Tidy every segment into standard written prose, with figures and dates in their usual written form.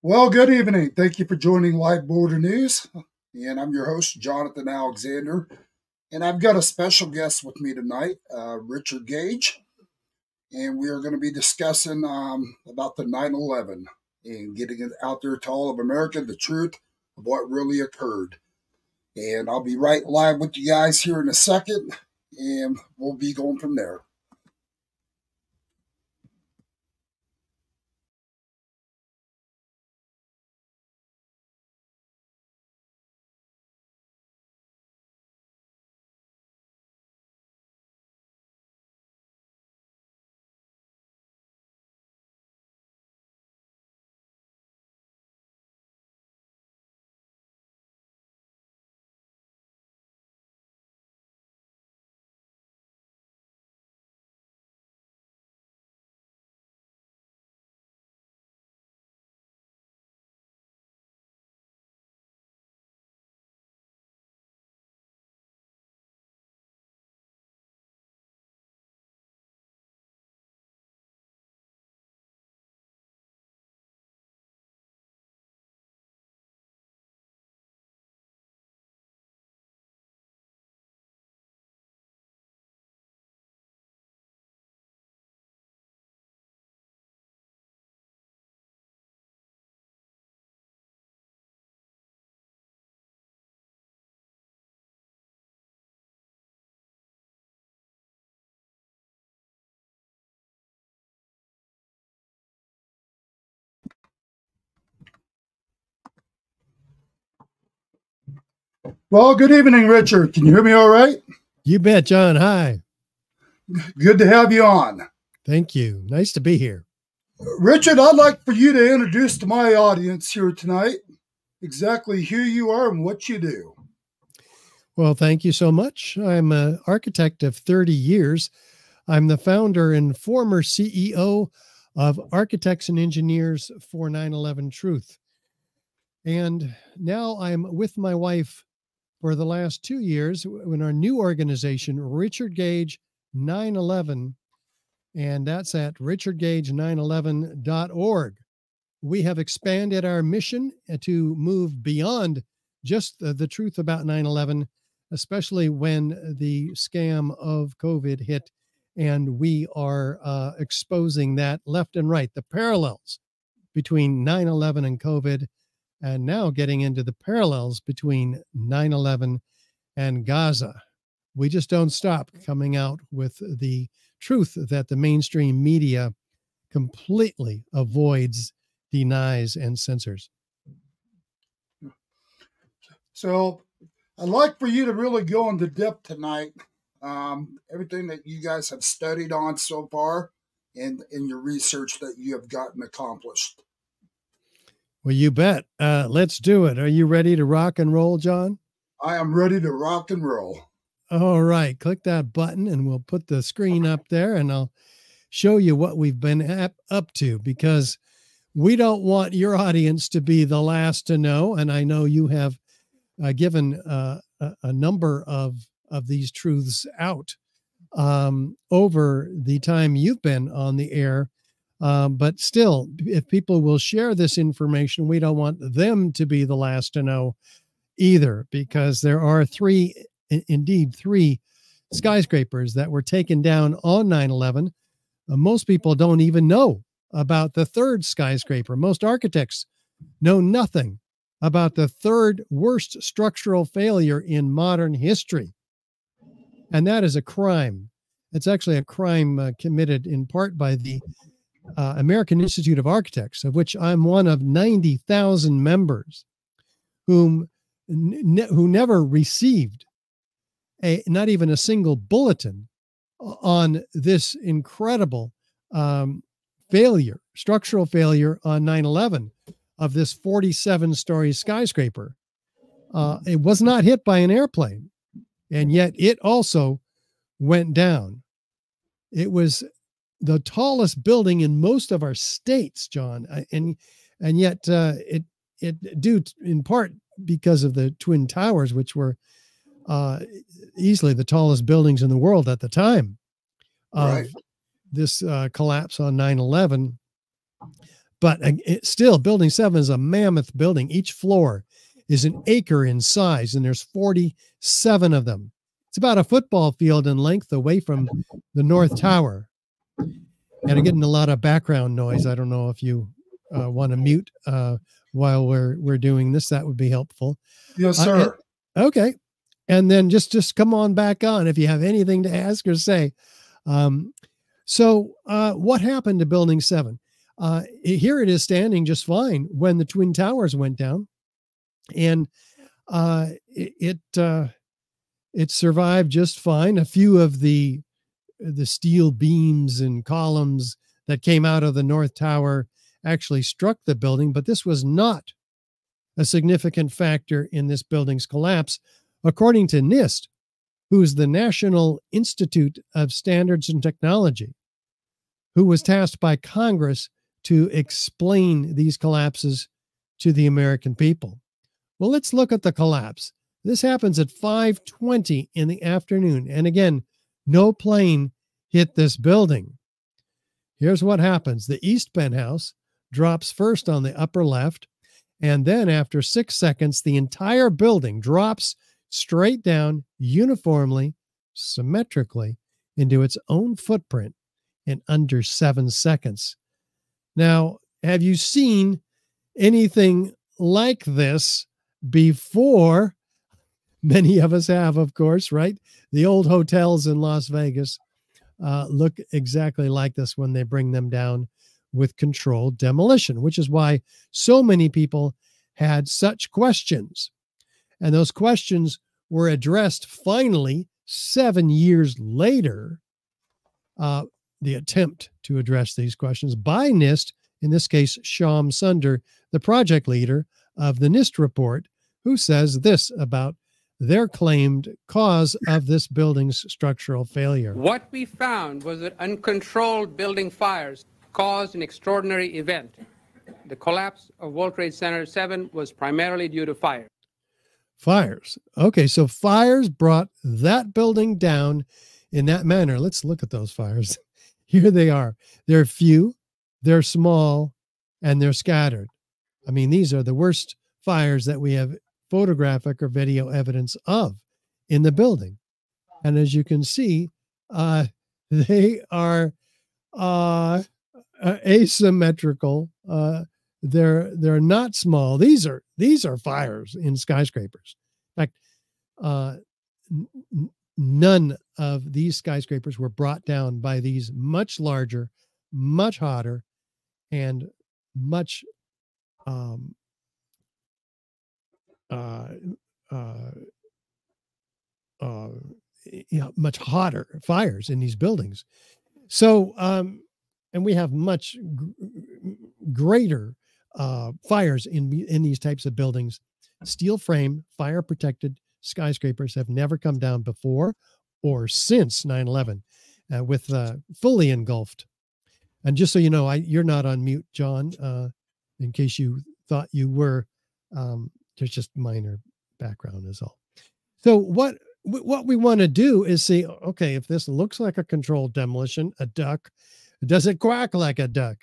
Well, good evening. Thank you for joining Live Border News. And I'm your host, Jonathan Alexander. And I've got a special guest with me tonight, Richard Gage. And we are going to be discussing about the 9/11 and getting it out there to all of America, the truth of what really occurred. And I'll be right live with you guys here in a second, and we'll be going from there. Well, good evening, Richard. Can you hear me all right? You bet, John. Hi. Good to have you on. Thank you. Nice to be here. Richard, I'd like for you to introduce to my audience here tonight exactly who you are and what you do. Well, thank you so much. I'm an architect of 30 years. I'm the founder and former CEO of Architects and Engineers for 9/11 Truth. And now I'm with my wife for the last 2 years in our new organization, Richard Gage 9/11, and that's at richardgage911.org. We have expanded our mission to move beyond just the truth about 9/11, especially when the scam of COVID hit. And we are exposing that left and right, the parallels between 9/11 and COVID, and now getting into the parallels between 9/11 and Gaza. We just don't stop coming out with the truth that the mainstream media completely avoids, denies, and censors. So I'd like for you to really go into depth tonight. Everything that you guys have studied on so far and in your research that you have gotten accomplished. Well, you bet. Let's do it. Are you ready to rock and roll, John? I am ready to rock and roll. All right. Click that button and we'll put the screen up there and I'll show you what we've been up to, because we don't want your audience to be the last to know. And I know you have given a number of these truths out over the time you've been on the air. But still, if people will share this information, we don't want them to be the last to know either, because there are three skyscrapers that were taken down on 9/11. Most people don't even know about the third skyscraper. Most architects know nothing about the third worst structural failure in modern history. And that is a crime. It's actually a crime committed in part by the American Institute of Architects, of which I'm one of 90,000 members, who never received not even a single bulletin on this incredible structural failure on 9/11 of this 47-story skyscraper. It was not hit by an airplane, and yet it also went down. It was the tallest building in most of our states, John, and yet it due in part because of the Twin Towers, which were easily the tallest buildings in the world at the time of this collapse on 9/11. But still, Building 7 is a mammoth building. Each floor is an acre in size, and there's 47 of them. It's about a football field in length away from the North Tower. And I'm getting a lot of background noise. I don't know if you want to mute while we're doing this. That would be helpful. Yes, sir. Okay. And then just come on back on if you have anything to ask or say. So what happened to Building 7? Here it is standing just fine when the Twin Towers went down. And it survived just fine. A few of the steel beams and columns that came out of the North Tower actually struck the building, but this was not a significant factor in this building's collapse, according to NIST, who's the National Institute of Standards and Technology, who was tasked by Congress to explain these collapses to the American people. Well, let's look at the collapse. This happens at 5:20 in the afternoon. And again, no plane hit this building. Here's what happens. The east penthouse drops first on the upper left, and then after 6 seconds, the entire building drops straight down uniformly, symmetrically into its own footprint in under 7 seconds. Now, have you seen anything like this before? Many of us have, of course, right? The old hotels in Las Vegas look exactly like this when they bring them down with controlled demolition, which is why so many people had such questions. And those questions were addressed finally 7 years later, the attempt to address these questions by NIST, in this case, Shyam Sunder, the project leader of the NIST report, who says this about their claimed cause of this building's structural failure. What we found was that uncontrolled building fires caused an extraordinary event. The collapse of World Trade Center 7 was primarily due to fire. Fires. Okay, so fires brought that building down in that manner. Let's look at those fires. Here they are. They're few, they're small, and they're scattered. I mean, these are the worst fires that we have photographic or video evidence of in the building. And as you can see, they are asymmetrical. They're not small. These are fires in skyscrapers. In fact, none of these skyscrapers were brought down by these much larger, much hotter, and much much hotter fires in these buildings. So, and we have much greater fires in these types of buildings. Steel frame, fire protected skyscrapers have never come down before or since 9/11 with fully engulfed. And just so you know, you're not on mute, John, in case you thought you were. There's just minor background is all. So what we want to do is see, okay, if this looks like a controlled demolition, a duck, does it quack like a duck?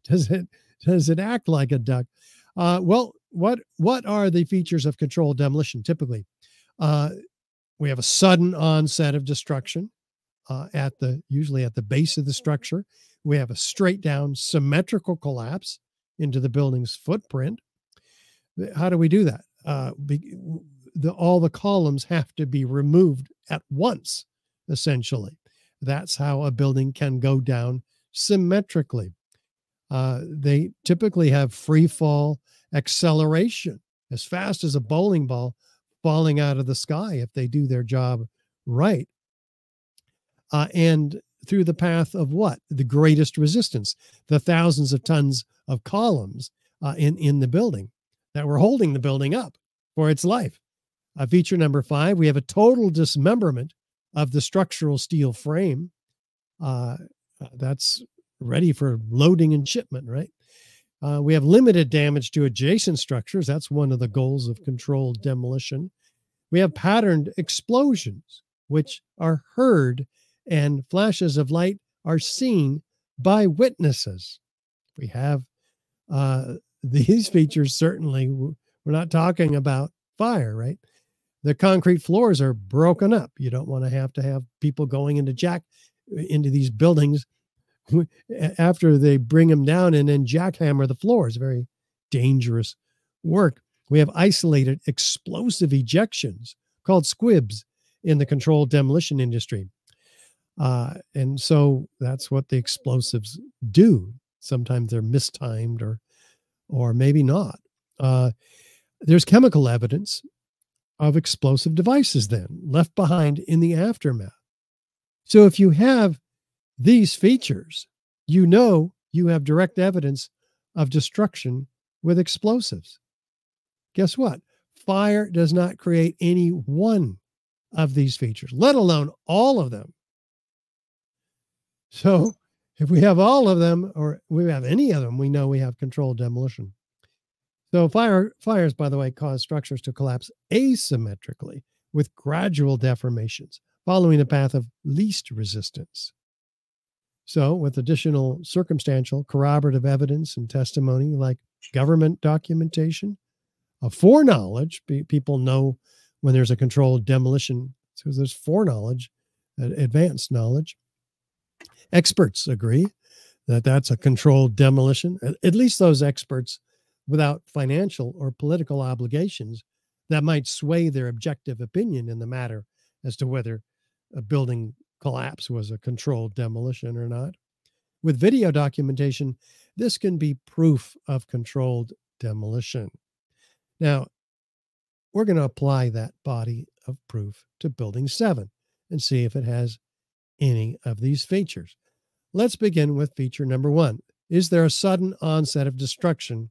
Does it act like a duck? Well, what are the features of controlled demolition? Typically, we have a sudden onset of destruction usually at the base of the structure. We have a straight down symmetrical collapse into the building's footprint. How do we do that? All the columns have to be removed at once, essentially. That's how a building can go down symmetrically. They typically have free fall acceleration, as fast as a bowling ball falling out of the sky if they do their job right. And through the path of what? The greatest resistance, the thousands of tons of columns in the building that were holding the building up for its life. Feature number 5, we have a total dismemberment of the structural steel frame. That's ready for loading and shipment, right? We have limited damage to adjacent structures. That's one of the goals of controlled demolition. We have patterned explosions, which are heard, and flashes of light are seen by witnesses. We have These features certainly, we're not talking about fire, right? The concrete floors are broken up. You don't want to have people going into these buildings after they bring them down and then jackhammer the floors. Very dangerous work. We have isolated explosive ejections called squibs in the controlled demolition industry. And so that's what the explosives do. Sometimes they're mistimed or maybe not. There's chemical evidence of explosive devices then left behind in the aftermath. So if you have these features, you know you have direct evidence of destruction with explosives. Guess what? Fire does not create any one of these features, let alone all of them. So if we have all of them, or we have any of them, we know we have controlled demolition. So fires, by the way, cause structures to collapse asymmetrically with gradual deformations, following the path of least resistance. So with additional circumstantial corroborative evidence and testimony like government documentation, foreknowledge, people know when there's a controlled demolition, so there's foreknowledge, advanced knowledge. Experts agree that that's a controlled demolition, at least those experts without financial or political obligations that might sway their objective opinion in the matter as to whether a building collapse was a controlled demolition or not. With video documentation, this can be proof of controlled demolition. Now, we're going to apply that body of proof to Building 7 and see if it has any of these features. Let's begin with feature number 1. Is there a sudden onset of destruction?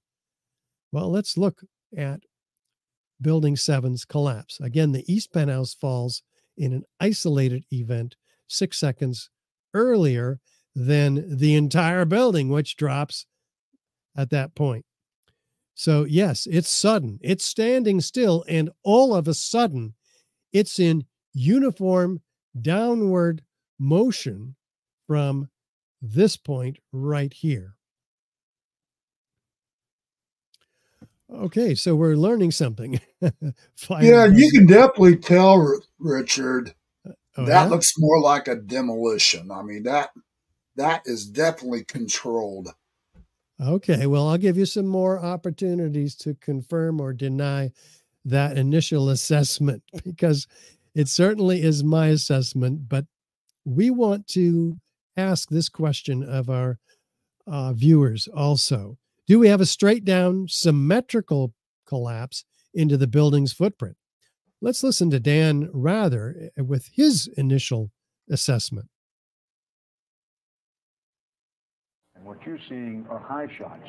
Well, let's look at Building 7's collapse. Again, the east penthouse falls in an isolated event 6 seconds earlier than the entire building, which drops at that point. So yes, it's sudden. It's standing still, and all of a sudden, it's in uniform downward motion from this point right here. Okay, so we're learning something. Yeah, you can definitely tell, Richard. That yeah? looks more like a demolition. I mean, that is definitely controlled. Okay, well, I'll give you some more opportunities to confirm or deny that initial assessment, because it certainly is my assessment. But we want to ask this question of our viewers also. Do we have a straight down symmetrical collapse into the building's footprint? Let's listen to Dan Rather with his initial assessment. And what you're seeing are high shots.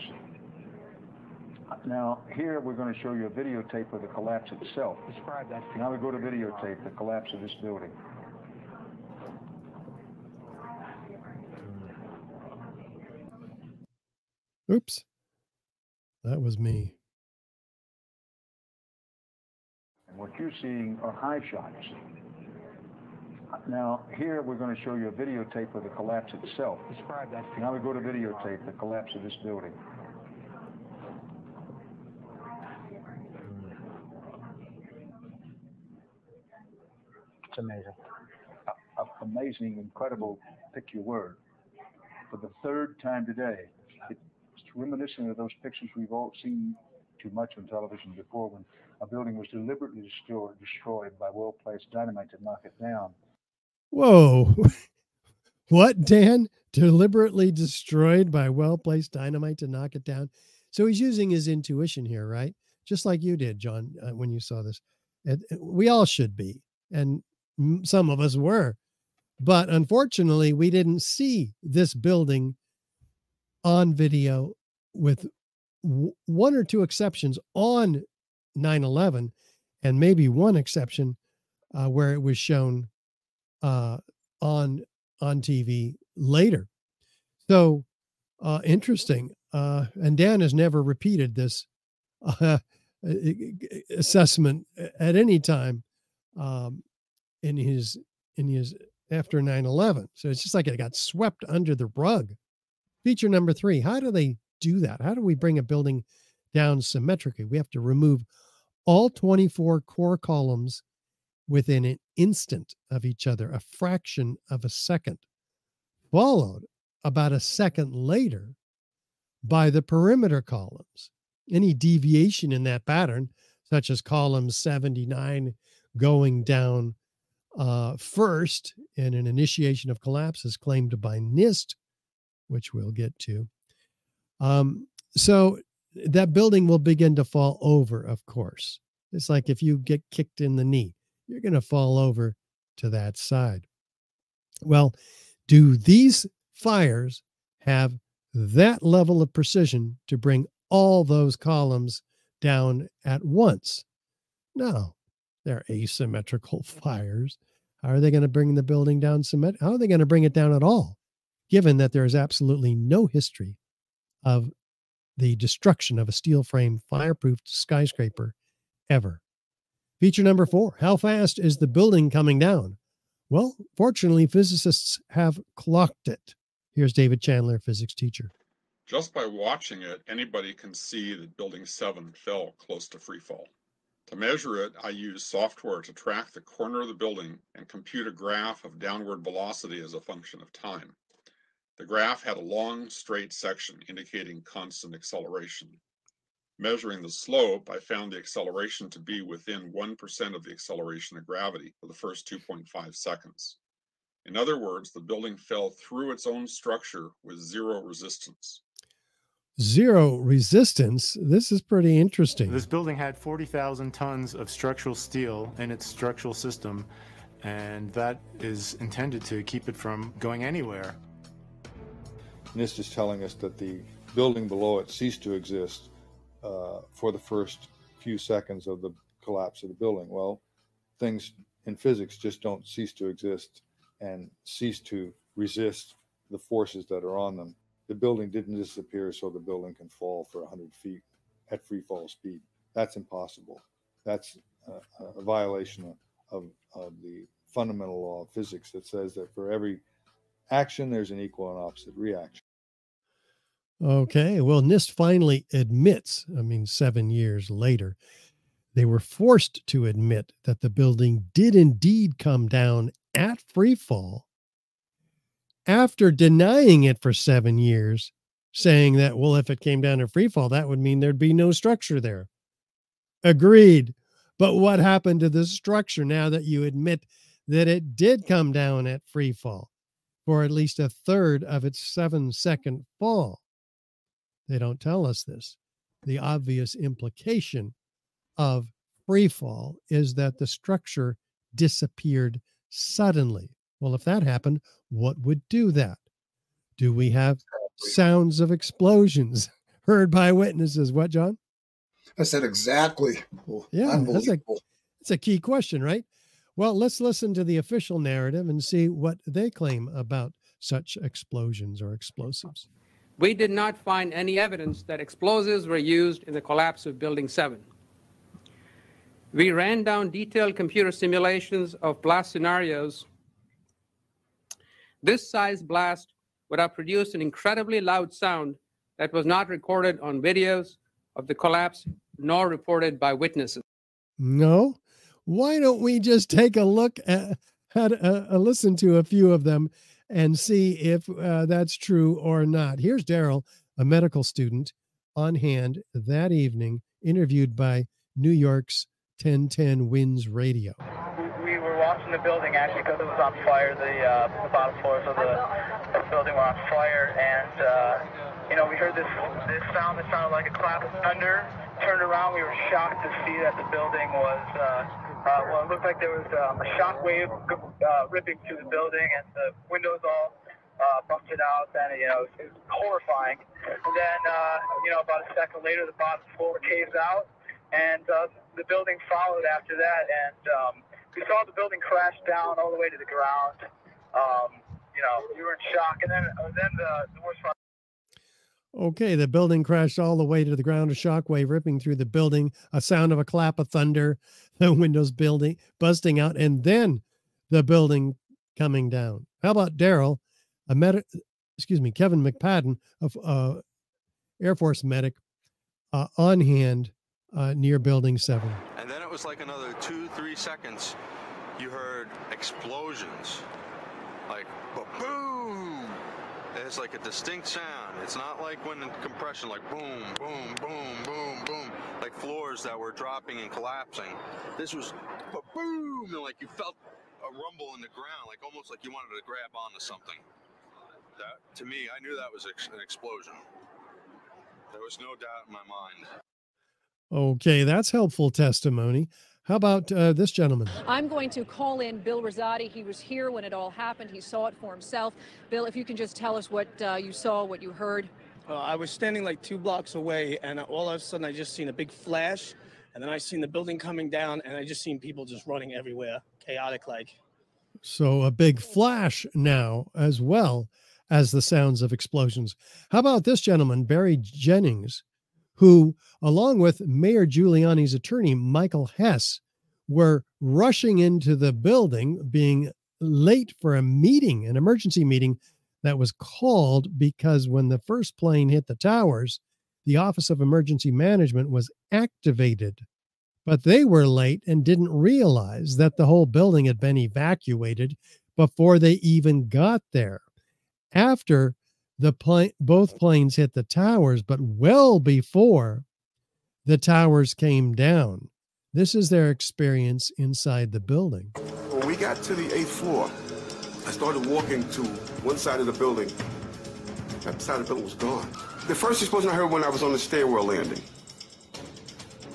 Now, here we're going to show you a videotape of the collapse itself. Describe that. Now we go to videotape, the collapse of this building. Oops. That was me. And what you're seeing are high shots. Now, here we're going to show you a videotape of the collapse itself. Describe that. Now we go to videotape, the collapse of this building. It's amazing. Amazing, incredible, pick your word. For the third time today, it's reminiscent of those pictures we've all seen too much on television before, when a building was deliberately destroyed by well-placed dynamite to knock it down. Whoa. What, Dan? Deliberately destroyed by well-placed dynamite to knock it down? So he's using his intuition here, right? Just like you did, John, when you saw this. We all should be, and some of us were. But unfortunately, we didn't see this building on video, with one or two exceptions on 9/11, and maybe one exception where it was shown on TV later. So interesting. And Dan has never repeated this assessment at any time in his after 9/11. So it's just like it got swept under the rug. Feature number 3. How do they do that? How do we bring a building down symmetrically? We have to remove all 24 core columns within an instant of each other, a fraction of a second, followed about a second later by the perimeter columns. Any deviation in that pattern, such as column 79 going down first in an initiation of collapse, is claimed by NIST, which we'll get to. So that building will begin to fall over, of course. It's like if you get kicked in the knee, you're going to fall over to that side. Well, do these fires have that level of precision to bring all those columns down at once? No, they're asymmetrical fires. How are they going to bring the building down How are they going to bring it down at all, given that there is absolutely no history of the destruction of a steel frame fireproof skyscraper ever? Feature number 4, how fast is the building coming down? Well, fortunately, physicists have clocked it. Here's David Chandler, physics teacher. Just by watching it, anybody can see that Building 7 fell close to free fall. To measure it, I used software to track the corner of the building and compute a graph of downward velocity as a function of time. The graph had a long, straight section indicating constant acceleration. Measuring the slope, I found the acceleration to be within 1% of the acceleration of gravity for the first 2.5 seconds. In other words, the building fell through its own structure with zero resistance. Zero resistance? This is pretty interesting. This building had 40,000 tons of structural steel in its structural system, and that is intended to keep it from going anywhere. NIST is telling us that the building below it ceased to exist for the first few seconds of the collapse of the building. Well, things in physics just don't cease to exist and cease to resist the forces that are on them. The building didn't disappear so the building can fall for 100 feet at free fall speed. That's impossible. That's a violation of the fundamental law of physics that says that for every action, there's an equal and opposite reaction. Okay, well, NIST finally admits, 7 years later, they were forced to admit that the building did indeed come down at free fall after denying it for 7 years, saying that, well, if it came down at free fall, that would mean there'd be no structure there. Agreed. But what happened to the structure now that you admit that it did come down at free fall for at least a third of its 7-second fall? They don't tell us this. The obvious implication of free fall is that the structure disappeared suddenly. Well, if that happened, what would do that? Do we have sounds of explosions heard by witnesses? What, John? I said exactly. Yeah, unbelievable. That's a key question, right? Well, let's listen to the official narrative and see what they claim about such explosions or explosives. We did not find any evidence that explosives were used in the collapse of Building 7. We ran down detailed computer simulations of blast scenarios. This size blast would have produced an incredibly loud sound that was not recorded on videos of the collapse nor reported by witnesses. No? Why don't we just take a look at, listen to a few of them and see if that's true or not. Here's Daryl, a medical student, on hand that evening, interviewed by New York's 1010 Winds Radio. We were watching the building actually because it was on fire. The bottom floors of the building were on fire, and we heard this sound that sounded like a clap of thunder. Turned around, we were shocked to see that the building was, it looked like there was a shock wave ripping through the building, and the windows all busted out, and it was horrifying. And then, about a second later, the bottom floor caved out, and the building followed after that, and we saw the building crash down all the way to the ground. We were in shock, and then the worst part. Okay, the building crashed all the way to the ground, a shockwave ripping through the building, a sound of a clap of thunder, the windows busting out, and then the building coming down. How about Daryl, Kevin McPadden, Air Force medic, on hand near Building 7. And then it was like another 2-3 seconds. You heard explosions, like boom. It's like a distinct sound. It's not like when in compression, like boom, boom, boom, boom, boom, like floors that were dropping and collapsing. This was boom, and like you felt a rumble in the ground, like almost like you wanted to grab onto something. That, to me, I knew that was an explosion. There was no doubt in my mind. Okay, that's helpful testimony. How about this gentleman? I'm going to call in Bill Rosati. He was here when it all happened. He saw it for himself. Bill, if you can just tell us what you saw, what you heard. I was standing like 2 blocks away, and all of a sudden I just seen a big flash, and then I seen the building coming down, and I just seen people just running everywhere, chaotic like. So a big flash now, as well as the sounds of explosions. How about this gentleman, Barry Jennings, who, along with Mayor Giuliani's attorney, Michael Hess, were rushing into the building, being late for a meeting, an emergency meeting that was called because when the first plane hit the towers, the Office of Emergency Management was activated. But they were late and didn't realize that the whole building had been evacuated before they even got there. After both planes hit the towers, but well before the towers came down. This is their experience inside the building. When we got to the 8th floor, I started walking to one side of the building. That side of the building was gone. The first explosion I heard when I was on the stairwell landing,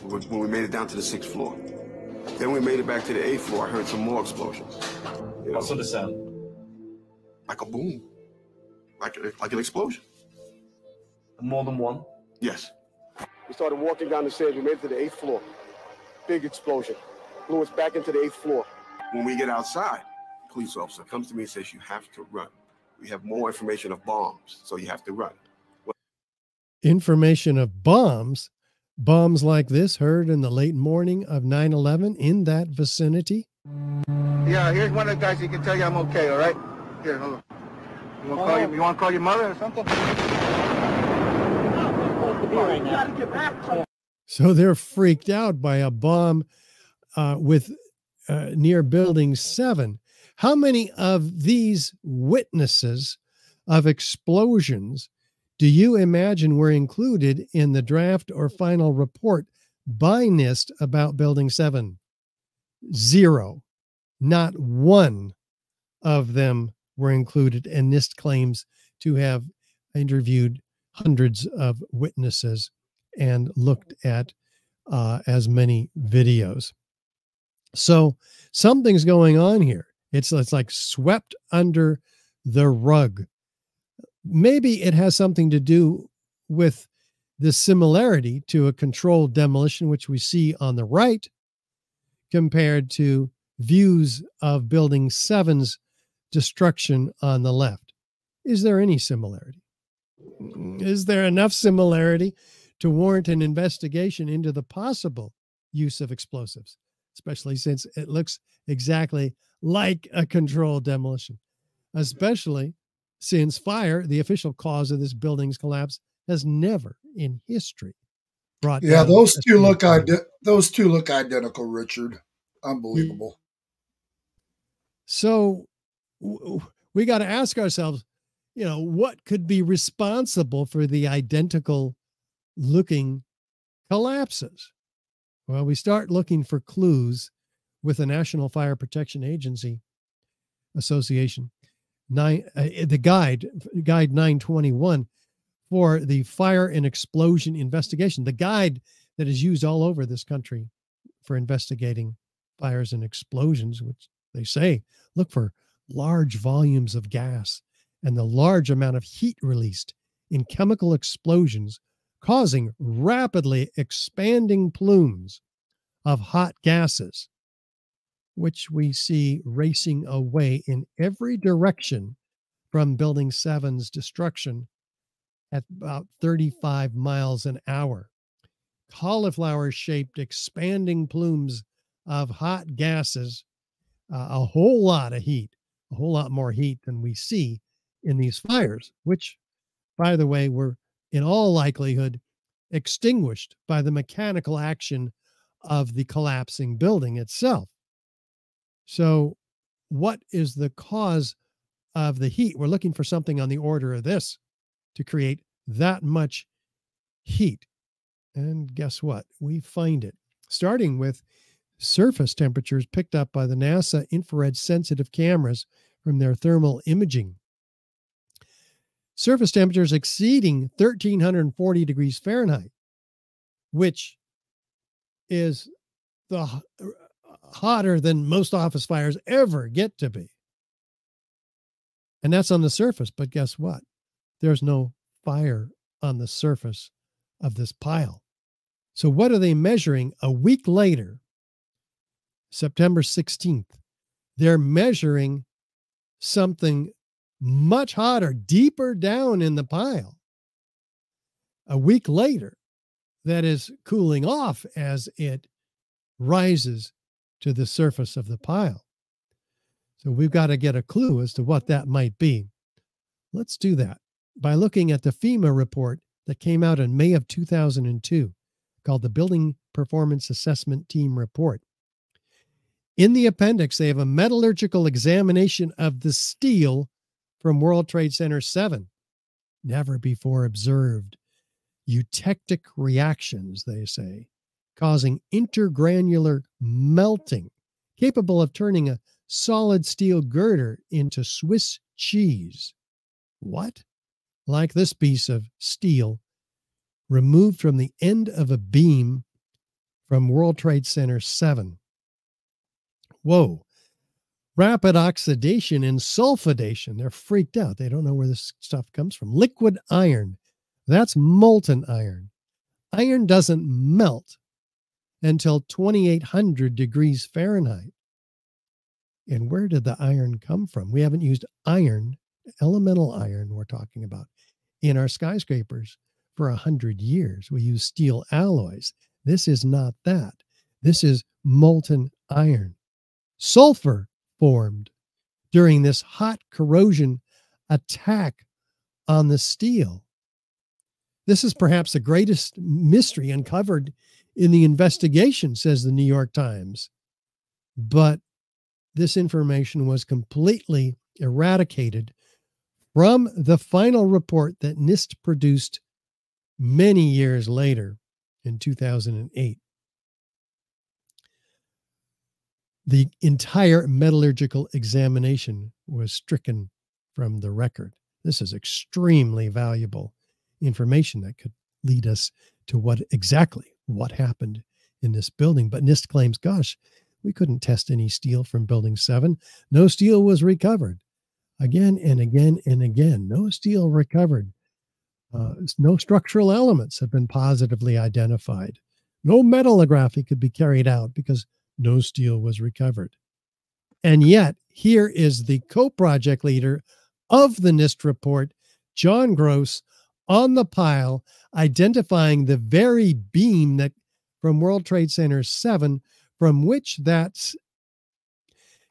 when we made it down to the 6th floor. Then we made it back to the 8th floor. I heard some more explosions. What sort of sound? Like a boom. Like an explosion. More than one? Yes. We started walking down the stairs. We made it to the 8th floor. Big explosion. Blew us back into the 8th floor. When we get outside, a police officer comes to me and says, you have to run. We have more information of bombs, so you have to run. Information of bombs? Bombs like this heard in the late morning of 9/11 in that vicinity? Yeah, here's one of the guys who can tell you I'm okay, all right? Here, hold on. You want to call your mother or something? So they're freaked out by a bomb near Building 7. How many of these witnesses of explosions do you imagine were included in the draft or final report by NIST about Building 7? 0. Not one of them were included, and NIST claims to have interviewed hundreds of witnesses and looked at as many videos. So something's going on here. It's like swept under the rug. Maybe it has something to do with the similarity to a controlled demolition, which we see on the right, compared to views of Building 7's destruction on the left. Is there any similarity? Is there enough similarity to warrant an investigation into the possible use of explosives, especially since it looks exactly like a controlled demolition, especially since fire, the official cause of this building's collapse, has never in history brought down. Yeah, those two look identical, Richard. Unbelievable. So we got to ask ourselves, what could be responsible for the identical looking collapses? Well, we start looking for clues with the National Fire Protection Agency Association, the guide 921 for the fire and explosion investigation, the guide that is used all over this country for investigating fires and explosions, which they say look for large volumes of gas and the large amount of heat released in chemical explosions, causing rapidly expanding plumes of hot gases, which we see racing away in every direction from Building 7's destruction at about 35 miles an hour. Cauliflower-shaped expanding plumes of hot gases, a whole lot of heat, a whole lot more heat than we see in these fires, which, by the way, were in all likelihood, extinguished by the mechanical action of the collapsing building itself. So what is the cause of the heat? We're looking for something on the order of this to create that much heat. And guess what? We find it, starting with surface temperatures picked up by the NASA infrared sensitive cameras from their thermal imaging. Surface temperatures exceeding 1,340 degrees Fahrenheit, which is the hotter than most office fires ever get to be. And that's on the surface. But guess what? There's no fire on the surface of this pile. So what are they measuring a week later, September 16th? They're measuring something much hotter, deeper down in the pile. A week later, that is cooling off as it rises to the surface of the pile. So we've got to get a clue as to what that might be. Let's do that by looking at the FEMA report that came out in May of 2002, called the Building Performance Assessment Team Report. In the appendix, they have a metallurgical examination of the steel from World Trade Center 7. Never before observed eutectic reactions, they say, causing intergranular melting, capable of turning a solid steel girder into Swiss cheese. What? Like this piece of steel removed from the end of a beam from World Trade Center 7. Whoa. Rapid oxidation and sulfidation. They're freaked out. They don't know where this stuff comes from. Liquid iron. That's molten iron. Iron doesn't melt until 2,800 degrees Fahrenheit. And where did the iron come from? We haven't used iron, elemental iron we're talking about, in our skyscrapers for 100 years. We use steel alloys. This is not that. This is molten iron. Sulfur formed during this hot corrosion attack on the steel. This is perhaps the greatest mystery uncovered in the investigation, says the New York Times. But this information was completely eradicated from the final report that NIST produced many years later in 2008. The entire metallurgical examination was stricken from the record. This is extremely valuable information that could lead us to what happened in this building. But NIST claims, gosh, we couldn't test any steel from Building 7. No steel was recovered. Again and again and again, no steel recovered. No structural elements have been positively identified. No metallography could be carried out because no steel was recovered. And yet, here is the co-project leader of the NIST report, John Gross, on the pile, identifying the very beam that from World Trade Center 7, from which that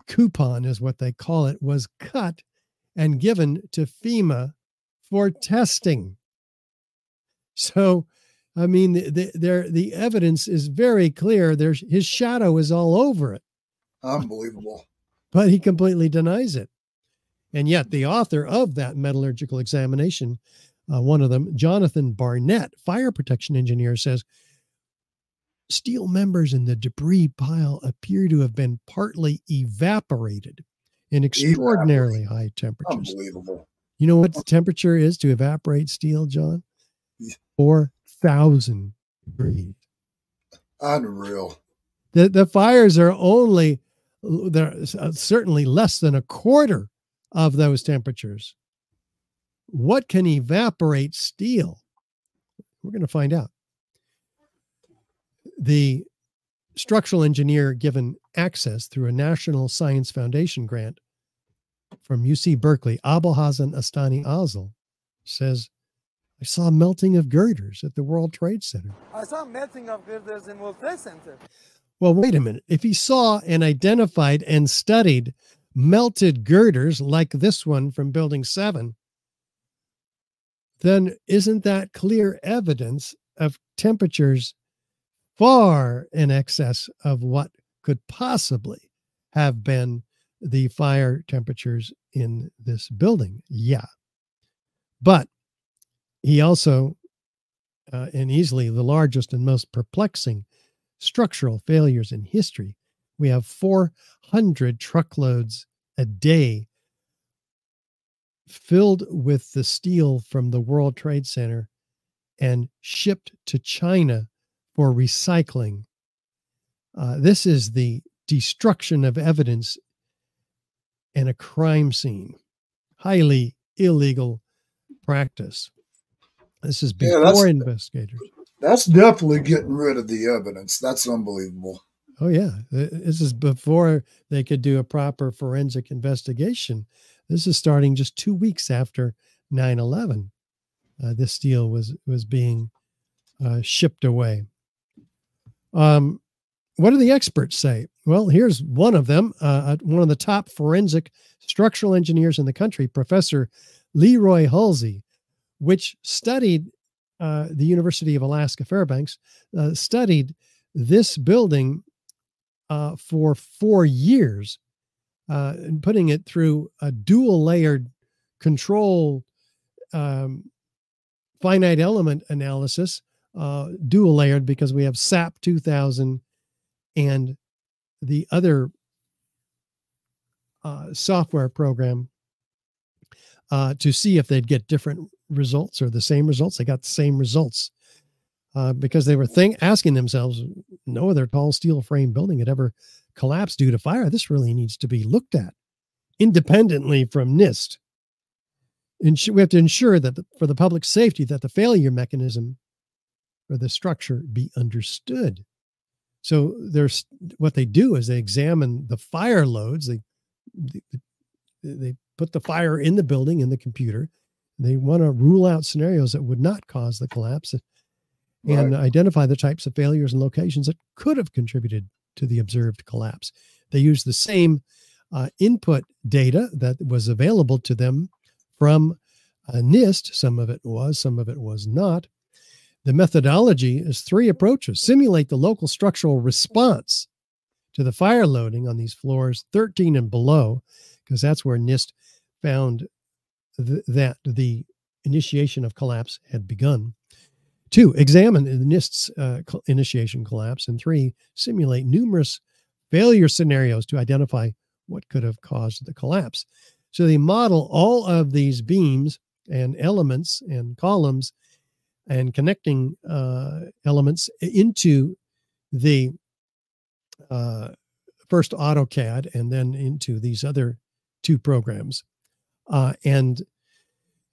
coupon, is what they call it, was cut and given to FEMA for testing. So, I mean, the evidence is very clear. His shadow is all over it. Unbelievable. But he completely denies it. And yet the author of that metallurgical examination, one of them, Jonathan Barnett, fire protection engineer, says, steel members in the debris pile appear to have been partly evaporated in extraordinarily high temperatures. Unbelievable. You know what the temperature is to evaporate steel, John? 4,000 degrees. Unreal. The fires are they're certainly less than a quarter of those temperatures. What can evaporate steel? We're going to find out. The structural engineer given access through a National Science Foundation grant from UC Berkeley, Abolhassan Astani Azal, says, I saw melting of girders at the World Trade Center. I saw melting of girders in World Trade Center. Well, wait a minute. If he saw and identified and studied melted girders like this one from Building 7, then isn't that clear evidence of temperatures far in excess of what could possibly have been the fire temperatures in this building? Yeah. But he also, and easily the largest and most perplexing structural failures in history, we have 400 truckloads a day filled with the steel from the World Trade Center and shipped to China for recycling. This is the destruction of evidence and a crime scene. Highly illegal practice. This is before investigators. That's definitely getting rid of the evidence. That's unbelievable. Oh, yeah. This is before they could do a proper forensic investigation. This is starting just 2 weeks after 9/11. This steel was being shipped away. What do the experts say? Well, here's one of them, one of the top forensic structural engineers in the country, Professor Leroy Halsey, which studied the University of Alaska Fairbanks, studied this building for 4 years, and putting it through a dual layered control finite element analysis, dual layered because we have SAP 2000 and the other software program to see if they'd get different results or the same results. They got the same results because they were asking themselves, no other tall steel frame building had ever collapsed due to fire. This really needs to be looked at independently from NIST. We have to ensure that for the public safety that the failure mechanism for the structure be understood. So there's what they do is they examine the fire loads. They put the fire in the building in the computer. They want to rule out scenarios that would not cause the collapse and identify the types of failures and locations that could have contributed to the observed collapse. They use the same input data that was available to them from NIST. Some of it was not. The methodology is 3 approaches. Simulate the local structural response to the fire loading on these floors 13 and below, because that's where NIST found that the initiation of collapse had begun. 2, examine the NIST's initiation collapse. And 3, simulate numerous failure scenarios to identify what could have caused the collapse. So they model all of these beams and elements and columns and connecting elements into the first AutoCAD and then into these other 2 programs. And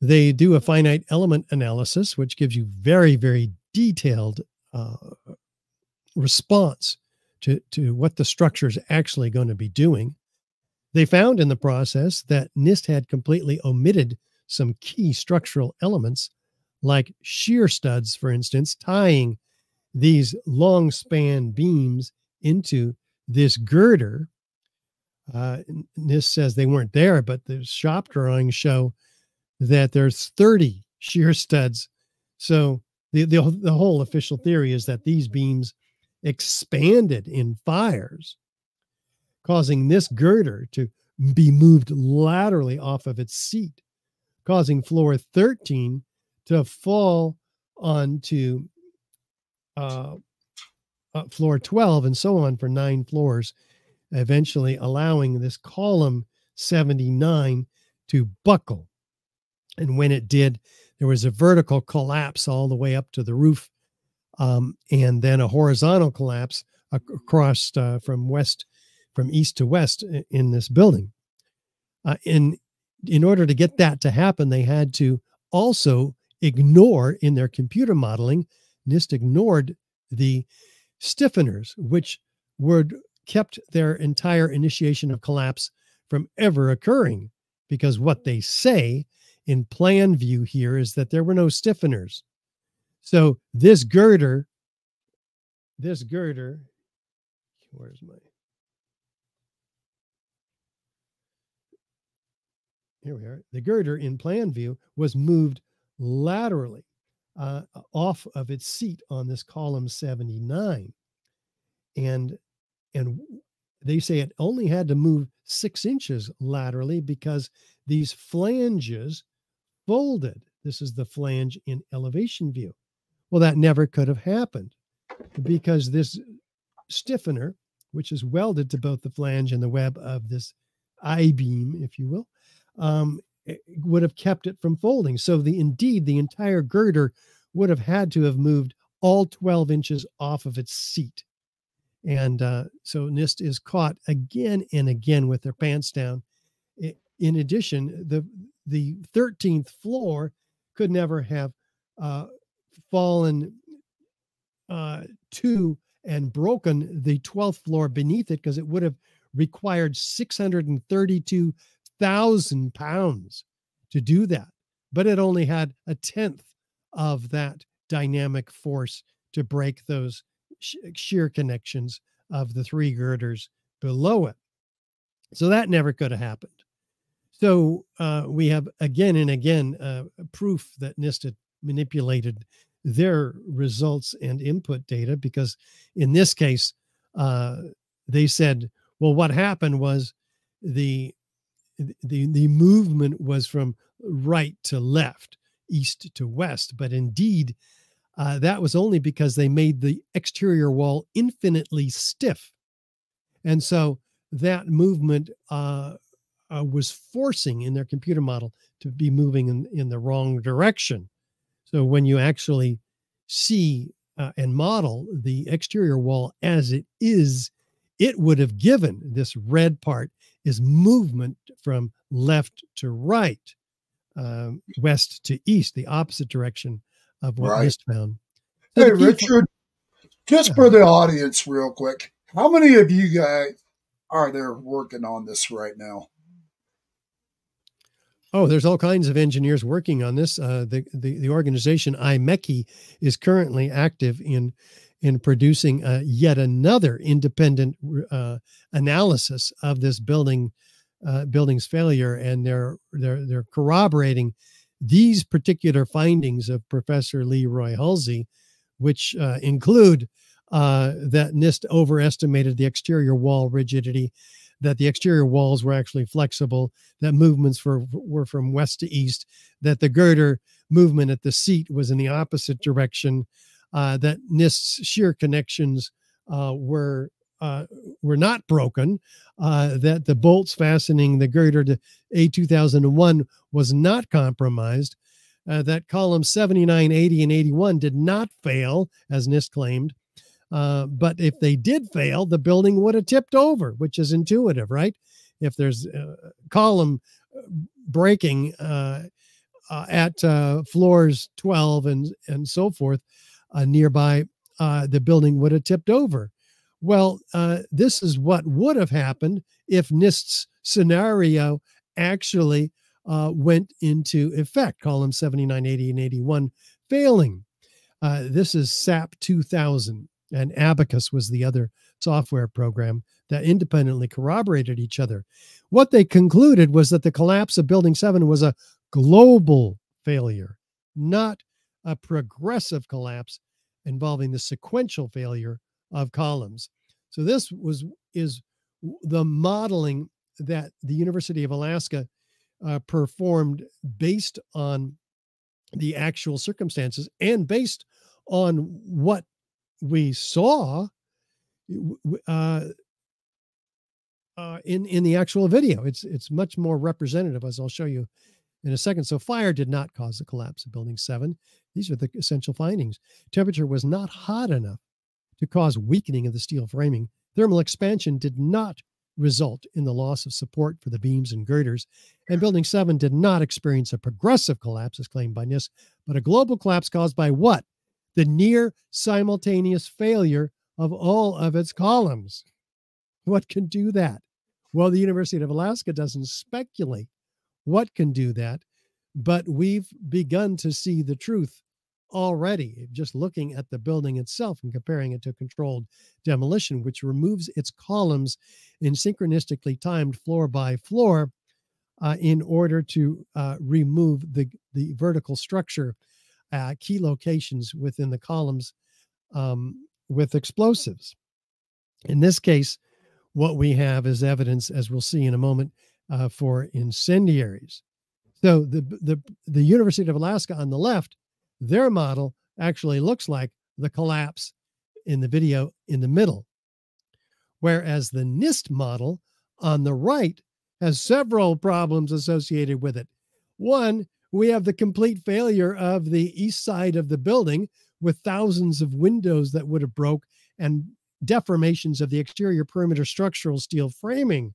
they do a finite element analysis, which gives you very, very detailed response to what the structure is actually going to be doing. They found in the process that NIST had completely omitted some key structural elements like shear studs, for instance, tying these long span beams into this girder. NIST says they weren't there, but the shop drawings show that there's 30 shear studs. So the whole official theory is that these beams expanded in fires, causing this girder to be moved laterally off of its seat, causing floor 13 to fall onto floor 12 and so on for 9 floors, eventually allowing this column 79 to buckle. And when it did, there was a vertical collapse all the way up to the roof, and then a horizontal collapse across from east to west in this building. In order to get that to happen, they had to also ignore in their computer modeling, NIST ignored the stiffeners, which would kept their entire initiation of collapse from ever occurring, because what they say in plan view here is that there were no stiffeners. So this girder, where's my, here we are. The girder in plan view was moved laterally off of its seat on this column 79. And they say it only had to move 6 inches laterally because these flanges folded. This is the flange in elevation view. Well, that never could have happened because this stiffener, which is welded to both the flange and the web of this I-beam, if you will, it would have kept it from folding. So indeed, the entire girder would have had to have moved all 12 inches off of its seat. And so NIST is caught again and again with their pants down. In addition, the 13th floor could never have fallen to and broken the 12th floor beneath it, because it would have required 632,000 pounds to do that. But it only had a tenth of that dynamic force to break those shear connections of the 3 girders below it. So that never could have happened. So we have again and again proof that NIST had manipulated their results and input data, because in this case, they said, well, what happened was the movement was from right to left, east to west. But indeed, that was only because they made the exterior wall infinitely stiff. And so that movement was forcing in their computer model to be moving in the wrong direction. So when you actually see and model the exterior wall as it is, it would have given this red part is movement from left to right, west to east, the opposite direction of what NIST found. So hey, Richard, just for the audience real quick, how many of you guys are there working on this right now? Oh, there's all kinds of engineers working on this. The organization IMECI is currently active in producing yet another independent analysis of this building's failure, and they're corroborating these particular findings of Professor Leroy Hulsey, which include that NIST overestimated the exterior wall rigidity, that the exterior walls were actually flexible, that movements were from west to east, that the girder movement at the seat was in the opposite direction, that NIST's shear connections were not broken, that the bolts fastening the girder to A2001 was not compromised, that columns 79, 80, and 81 did not fail, as NIST claimed. But if they did fail, the building would have tipped over, which is intuitive, right? If there's a column breaking at floors 12 and so forth nearby, the building would have tipped over. Well, this is what would have happened if NIST's scenario actually went into effect, column 79, 80, and 81 failing. This is SAP 2000. And Abacus was the other software program that independently corroborated each other. What they concluded was that the collapse of Building 7 was a global failure, not a progressive collapse involving the sequential failure of columns. So this is the modeling that the University of Alaska performed based on the actual circumstances and based on what we saw in the actual video. It's much more representative, as I'll show you in a second. So fire did not cause the collapse of Building 7. These are the essential findings. Temperature was not hot enough to cause weakening of the steel framing. Thermal expansion did not result in the loss of support for the beams and girders. And Building 7 did not experience a progressive collapse, as claimed by NIST, but a global collapse caused by what? The near simultaneous failure of all of its columns. What can do that? Well, the University of Alaska doesn't speculate what can do that, but we've begun to see the truth already, just looking at the building itself and comparing it to controlled demolition, which removes its columns in synchronistically timed floor by floor. in order to remove the vertical structure, key locations within the columns with explosives. In this case, what we have is evidence, as we'll see in a moment, for incendiaries. So the University of Alaska on the left, their model actually looks like the collapse in the video in the middle, whereas the NIST model on the right has several problems associated with it. One, we have the complete failure of the east side of the building with thousands of windows that would have broke and deformations of the exterior perimeter structural steel framing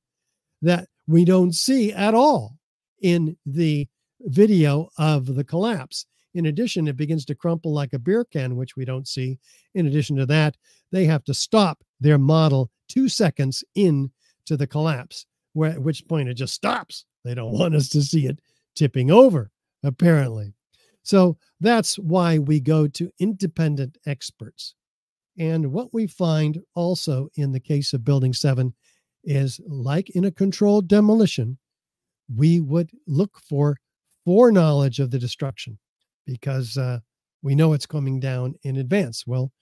that we don't see at all in the video of the collapse. In addition, it begins to crumple like a beer can, which we don't see. In addition to that, they have to stop their model 2 seconds into the collapse, at which point it just stops. They don't want us to see it tipping over, apparently. So that's why we go to independent experts. And what we find also in the case of Building 7 is, like in a controlled demolition, we would look for foreknowledge of the destruction because we know it's coming down in advance. Well,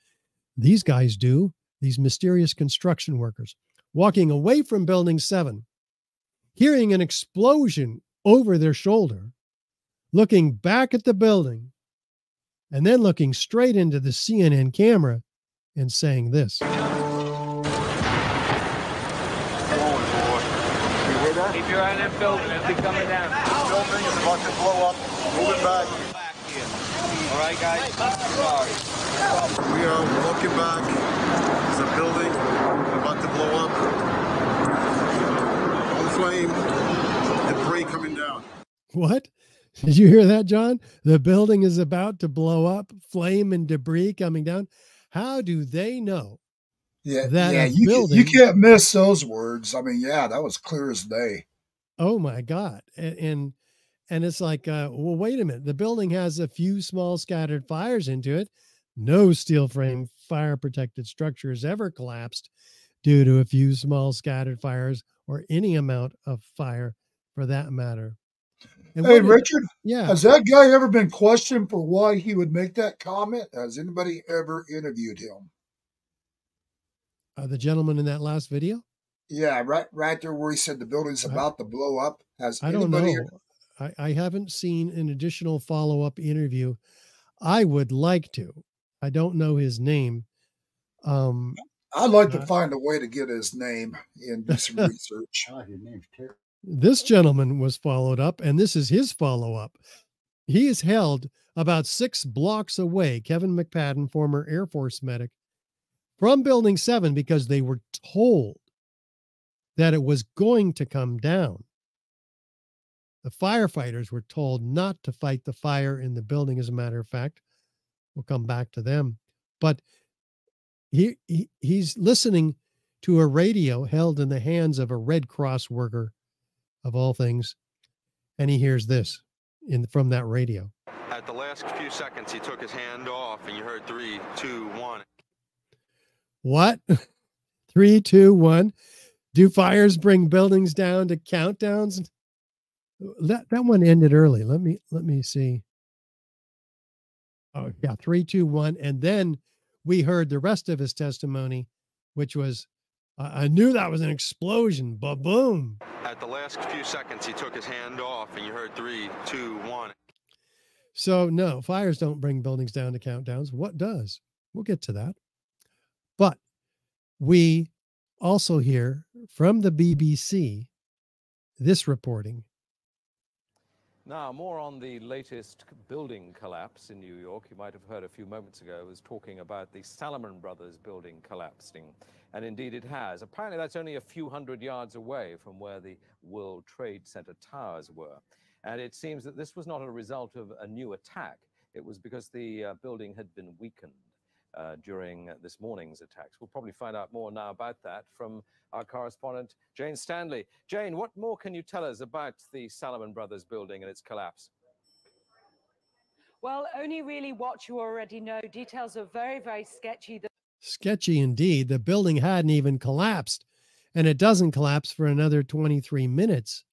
these guys do, these mysterious construction workers, walking away from Building 7, hearing an explosion over their shoulder, looking back at the building, and then looking straight into the CNN camera and saying this. You hear that? Keep your eye on that building. It'll be coming down. The building is about to blow up. Move it back. All right, guys. Sorry. We are walking back. There's a building about to blow up. On flame. Debris coming down. What? Did you hear that, John? The building is about to blow up, flame and debris coming down. How do they know? You can't miss those words. I mean, yeah, that was clear as day. Oh my God. And it's like, well, wait a minute. The building has a few small scattered fires into it. No steel frame fire protected structure has ever collapsed due to a few small scattered fires or any amount of fire for that matter. And hey, Richard, yeah, has that guy ever been questioned for why he would make that comment? Has anybody ever interviewed him? The gentleman in that last video? Yeah, right there where he said the building's about to blow up. I don't know. I haven't seen an additional follow-up interview. I would like to. I don't know his name. I'd like to find a way to get his name and do some research. His name's Terry. This gentleman was followed up, and this is his follow-up. He is held about 6 blocks away, Kevin McPadden, former Air Force medic, from Building 7 because they were told that it was going to come down. The firefighters were told not to fight the fire in the building, as a matter of fact. We'll come back to them. But he's listening to a radio held in the hands of a Red Cross worker, of all things, and he hears this from that radio. At the last few seconds, he took his hand off, and you heard 3, 2, 1. What? 3, 2, 1. Do fires bring buildings down to countdowns? That one ended early. Let me see. Oh yeah, 3, 2, 1, and then we heard the rest of his testimony, which was, I knew that was an explosion. Ba-boom. At the last few seconds, he took his hand off, and you heard 3, 2, 1. So no, fires don't bring buildings down to countdowns. What does? We'll get to that. But we also hear from the BBC this reporting. Now, more on the latest building collapse in New York. You might have heard a few moments ago, I was talking about the Salomon Brothers building collapsing. And indeed it has. Apparently that's only a few hundred yards away from where the World Trade Center towers were. And it seems that this was not a result of a new attack. It was because the building had been weakened during this morning's attacks. We'll probably find out more now about that from our correspondent, Jane Stanley. Jane, what more can you tell us about the Salomon Brothers building and its collapse? Well, only really what you already know. Details are very, very sketchy. Sketchy indeed. The building hadn't even collapsed, and it doesn't collapse for another 23 minutes.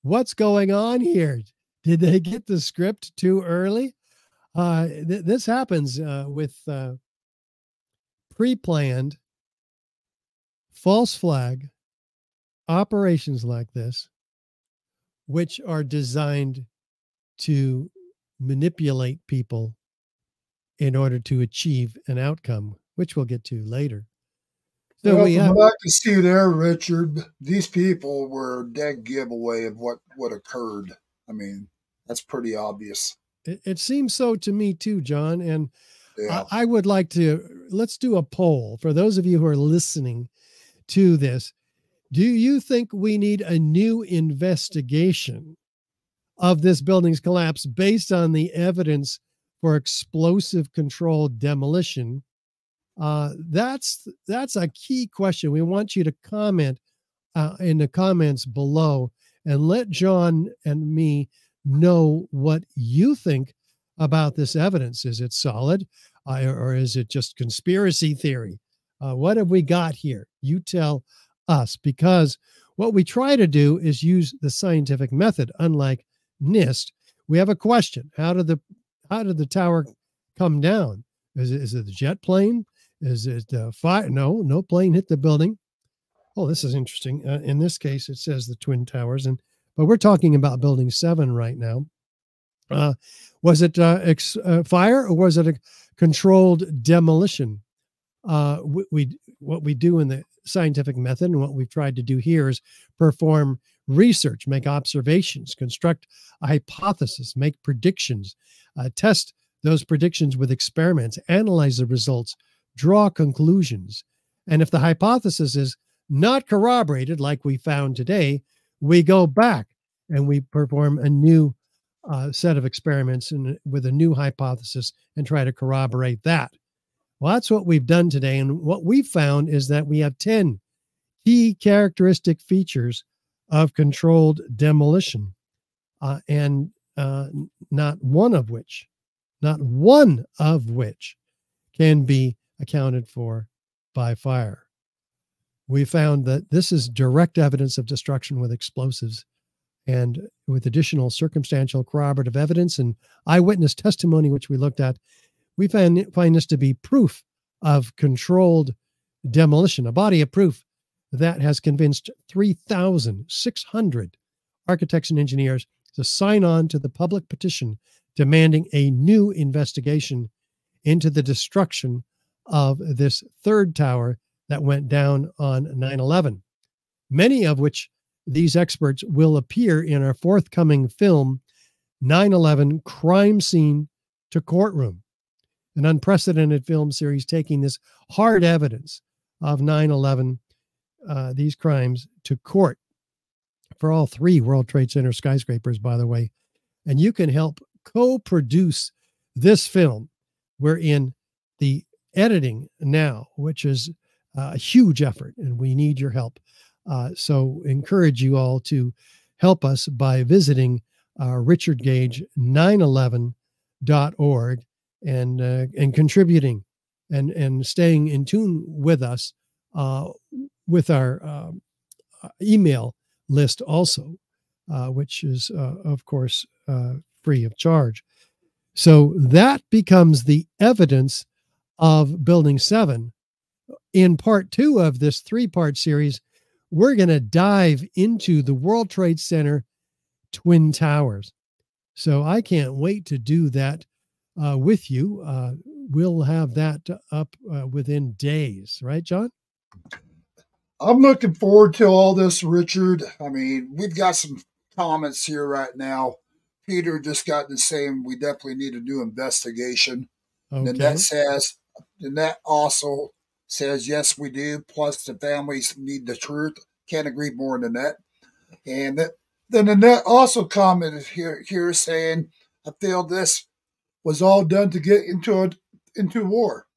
What's going on here? Did they get the script too early? This happens with pre-planned false flag operations like this, which are designed to manipulate people in order to achieve an outcome, which we'll get to later. So well, from what I can see there, Richard, these people were a dead giveaway of what occurred. I mean, that's pretty obvious. It seems so to me too, John. And yeah. I would like to, let's do a poll for those of you who are listening to this. Do you think we need a new investigation of this building's collapse based on the evidence for explosive controlled demolition? That's a key question. We want you to comment in the comments below and let John and me know what you think about this evidence. Is it solid or is it just conspiracy theory? What have we got here? You tell us, because what we try to do is use the scientific method. Unlike NIST, we have a question. How did the tower come down? Is it the jet plane? Is it fire? No plane hit the building. Oh, this is interesting. In this case, it says the Twin Towers, but we're talking about Building 7 right now. Was it fire or was it a controlled demolition? What we do in the scientific method and what we've tried to do here is perform research, make observations, construct a hypothesis, make predictions, test those predictions with experiments, analyze the results, draw conclusions. And if the hypothesis is not corroborated, like we found today, we go back and we perform a new set of experiments with a new hypothesis and try to corroborate that. Well, that's what we've done today. And what we've found is that we have 10 key characteristic features of controlled demolition, and not one of which can be accounted for by fire. We found that this is direct evidence of destruction with explosives, and with additional circumstantial corroborative evidence and eyewitness testimony, which we looked at, we find this to be proof of controlled demolition, a body of proof that has convinced 3,600 architects and engineers to sign on to the public petition demanding a new investigation into the destruction of this third tower that went down on 9/11, many of which these experts will appear in our forthcoming film, 9/11 Crime Scene to Courtroom, an unprecedented film series taking this hard evidence of 9/11, these crimes, to court for all 3 World Trade Center skyscrapers, by the way. And you can help co-produce this film. We're in the editing now, which is a huge effort, and we need your help. So encourage you all to help us by visiting richardgage911.org and contributing and staying in tune with us with our email list also, which is, of course, free of charge. So that becomes the evidence of Building 7. In part 2 of this 3-part series, we're going to dive into the World Trade Center Twin Towers. So I can't wait to do that with you. We'll have that up within days, right, John? I'm looking forward to all this, Richard. I mean, we've got some comments here right now. Peter just got to saying we definitely need a new investigation. Okay. And that also says, yes, we do. Plus, the families need the truth. Can't agree more than that. And then Annette also commented here saying, I feel this was all done to get into war.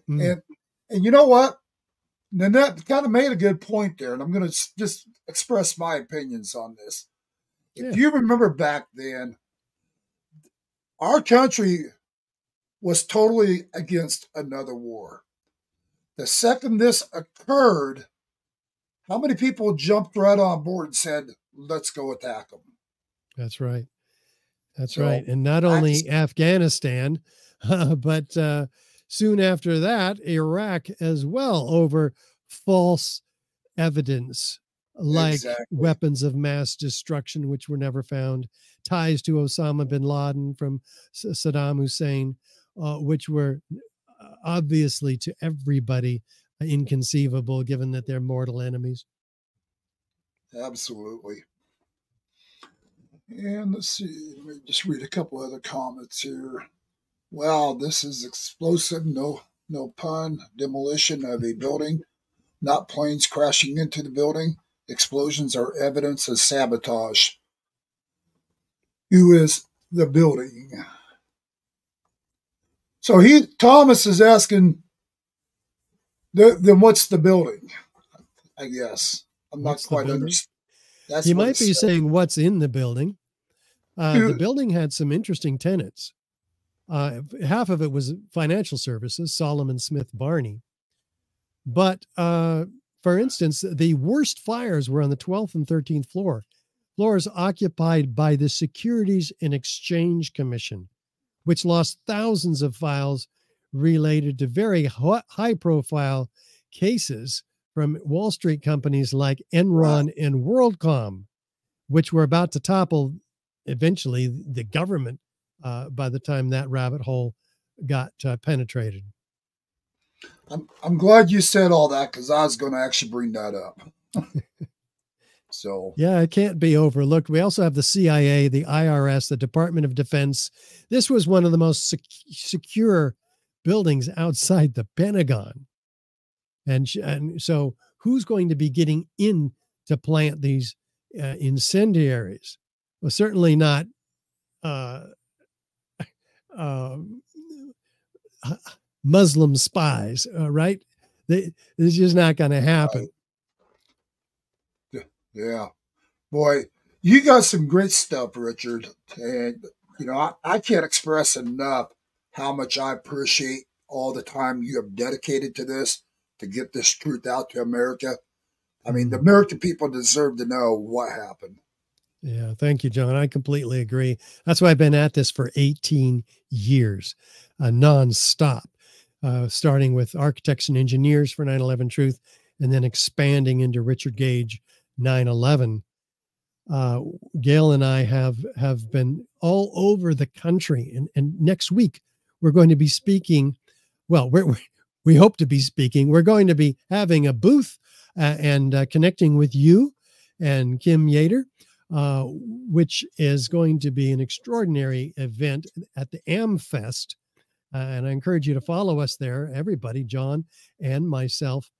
And you know what? Nanette kind of made a good point there, and I'm going to just express my opinions on this. If you remember back then, our country was totally against another war. The second this occurred, how many people jumped right on board and said, let's go attack them? That's right. That's So right. And not only Afghanistan, but soon after that, Iraq as well, over false evidence like exactly. weapons of mass destruction, which were never found, ties to Osama bin Laden from Saddam Hussein, which were obviously to everybody inconceivable, given that they're mortal enemies. Absolutely. And let's see, let me just read a couple other comments here. Wow, this is explosive, no pun, demolition of a building, not planes crashing into the building. Explosions are evidence of sabotage. Who is the building? So Thomas is asking, then what's the building? I guess. I'm not quite understanding. He might be saying what's in the building. The building had some interesting tenants. Half of it was financial services, Solomon Smith Barney. But for instance, the worst fires were on the 12th and 13th floors occupied by the Securities and Exchange Commission, which lost thousands of files related to very high-profile cases from Wall Street companies like Enron and WorldCom, which were about to topple eventually the government by the time that rabbit hole got penetrated. I'm glad you said all that, because I was going to actually bring that up. So yeah, it can't be overlooked. We also have the CIA, the IRS, the Department of Defense. This was one of the most secure buildings outside the Pentagon. And so who's going to be getting in to plant these incendiaries? Well, certainly not Muslim spies, right? It's just not going to happen. Yeah. Boy, you got some great stuff, Richard. And, I can't express enough how much I appreciate all the time you have dedicated to this, to get this truth out to America. I mean, the American people deserve to know what happened. Yeah, thank you, John. I completely agree. That's why I've been at this for 18 years, nonstop, starting with architects and engineers for 9/11 Truth, and then expanding into Richard Gage 9/11. Gail and I have been all over the country, and next week we're going to be speaking. Well, we hope to be speaking. We're going to be having a booth and connecting with you and Kim Yater, which is going to be an extraordinary event at the AmFest. And I encourage you to follow us there, everybody, John and myself,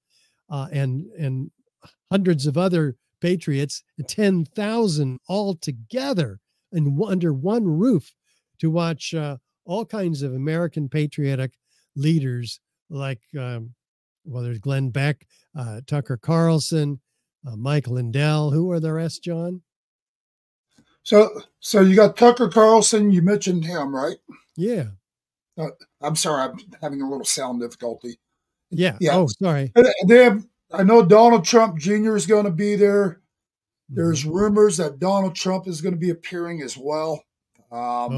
and hundreds of other patriots, 10,000 all together under one roof to watch all kinds of American patriotic leaders like, there's Glenn Beck, Tucker Carlson, Mike Lindell. Who are the rest, John? So you got Tucker Carlson. You mentioned him, right? Yeah. I'm sorry, I'm having a little sound difficulty. Yeah. Oh, sorry. I know Donald Trump Jr. is going to be there. There's rumors that Donald Trump is going to be appearing as well. I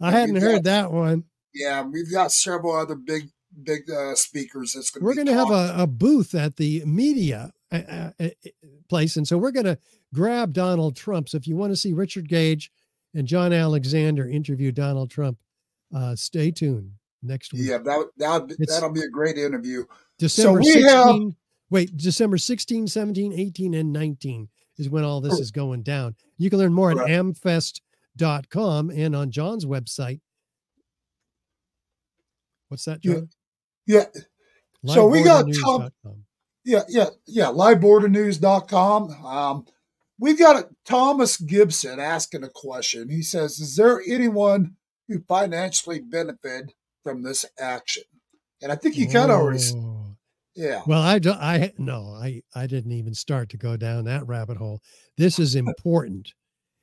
hadn't heard that one. Yeah, we've got several other big speakers. We're going to have a booth at the media place, and so we're going to grab Donald Trump. So if you want to see Richard Gage and John Alexander interview Donald Trump, stay tuned next week. Yeah, that'll be a great interview. December 16, December 16, 17, 18, and 19 is when all this is going down. You can learn more at amfest.com and on John's website. What's that, John? Yeah. So we got livebordernews.com. We've got Thomas Gibson asking a question. He says, is there anyone who financially benefited from this action? And I think you kind of already, yeah. Well, I didn't even start to go down that rabbit hole. This is important.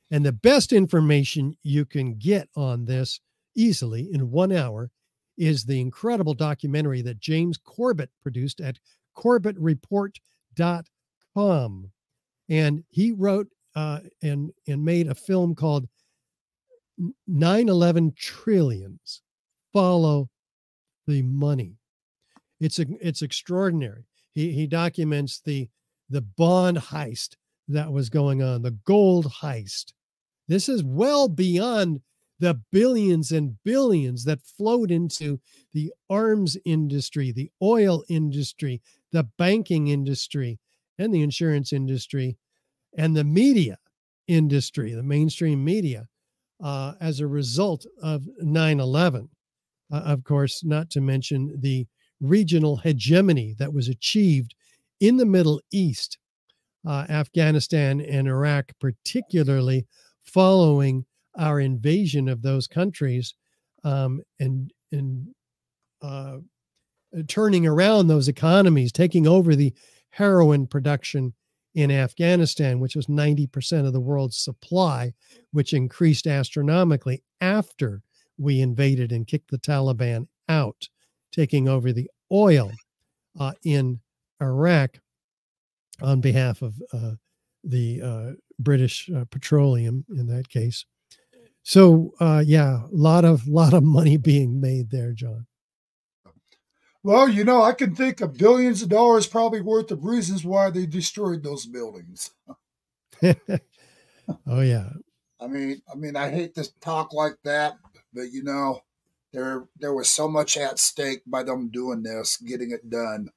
And the best information you can get on this easily in 1 hour is the incredible documentary that James Corbett produced at corbettreport.com. And he wrote and made a film called 9/11 Trillions. Follow the money. It's extraordinary. He documents the bond heist that was going on, the gold heist. This is well beyond the billions and billions that flowed into the arms industry, the oil industry, the banking industry, and the insurance industry, and the media industry, the mainstream media, as a result of 9/11. Of course, not to mention the regional hegemony that was achieved in the Middle East, Afghanistan and Iraq, particularly following our invasion of those countries, and turning around those economies, taking over the heroin production in Afghanistan, which was 90% of the world's supply, which increased astronomically after we invaded and kicked the Taliban out, taking over the oil in Iraq on behalf of the British Petroleum in that case. So yeah, a lot of money being made there, John. Well, you know, I can think of billions of dollars probably worth of reasons why they destroyed those buildings. Oh yeah. I mean, I hate to talk like that, but you know, there was so much at stake by them doing this, getting it done.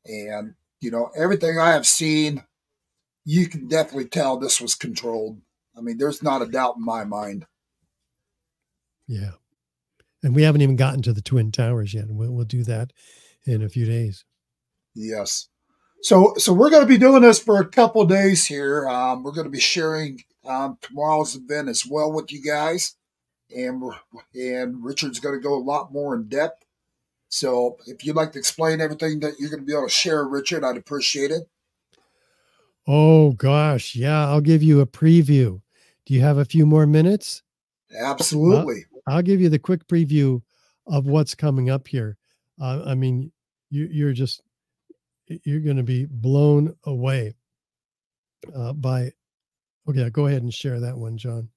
And, you know, everything I have seen, you can definitely tell this was controlled. I mean, there's not a doubt in my mind. Yeah. And we haven't even gotten to the Twin Towers yet. We'll do that in a few days. Yes. So we're going to be doing this for a couple of days here. We're going to be sharing tomorrow's event as well with you guys. And Richard's going to go a lot more in depth. So if you'd like to explain everything that you're going to be able to share, Richard, I'd appreciate it. Oh, gosh. Yeah, I'll give you a preview. Do you have a few more minutes? Absolutely. I'll give you the quick preview of what's coming up here. I mean, you're going to be blown away by. Okay, go ahead and share that one, John.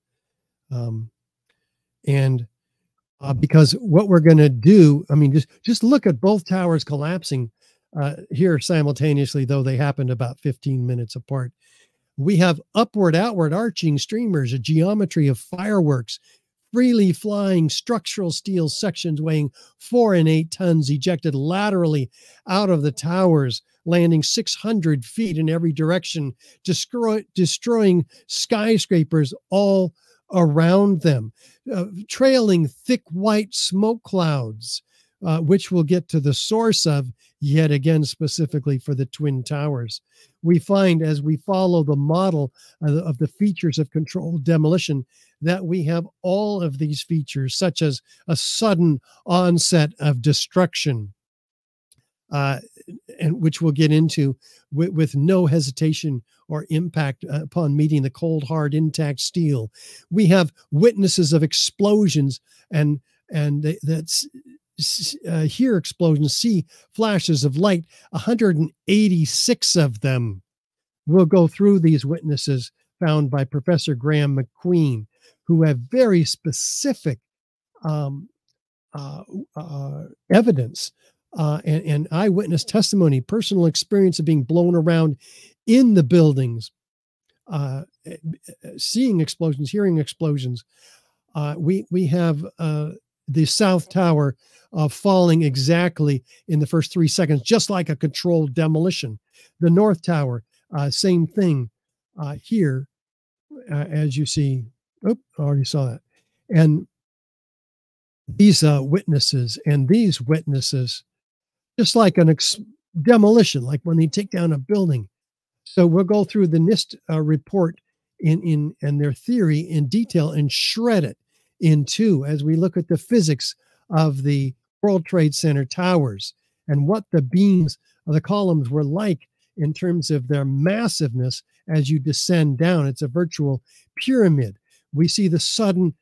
Because what we're going to do, I mean, just look at both towers collapsing here simultaneously, though they happened about 15 minutes apart. We have upward, outward arching streamers, a geometry of fireworks, freely flying structural steel sections weighing 4 and 8 tons ejected laterally out of the towers, landing 600 feet in every direction, destroying skyscrapers all around them, trailing thick white smoke clouds, which we'll get to the source of yet again, specifically for the Twin Towers. We find as we follow the model of the features of controlled demolition that we have all of these features, such as a sudden onset of destruction, and which we'll get into with no hesitation or impact upon meeting the cold, hard, intact steel. We have witnesses of explosions and that's hear explosions, see flashes of light, 186 of them. We'll go through these witnesses found by Professor Graham McQueen, who have very specific evidence and eyewitness testimony, personal experience of being blown around in the buildings, seeing explosions, hearing explosions. We have the South Tower falling exactly in the first 3 seconds, just like a controlled demolition. The North Tower, same thing here, as you see. Oh, I already saw that. And these witnesses, just like an demolition, like when they take down a building. So we'll go through the NIST report and their theory in detail and shred it in two as we look at the physics of the World Trade Center towers and what the beams of the columns were like in terms of their massiveness as you descend down. It's a virtual pyramid. We see the sudden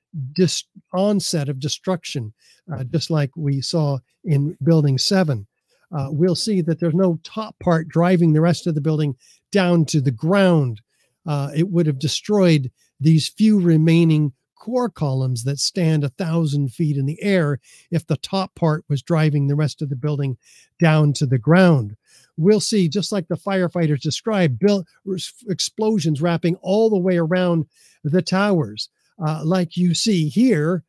onset of destruction, just like we saw in Building 7. We'll see that there's no top part driving the rest of the building down to the ground. it would have destroyed these few remaining core columns that stand 1,000 feet in the air if the top part was driving the rest of the building down to the ground. We'll see, just like the firefighters described, explosions wrapping all the way around the towers, like you see here.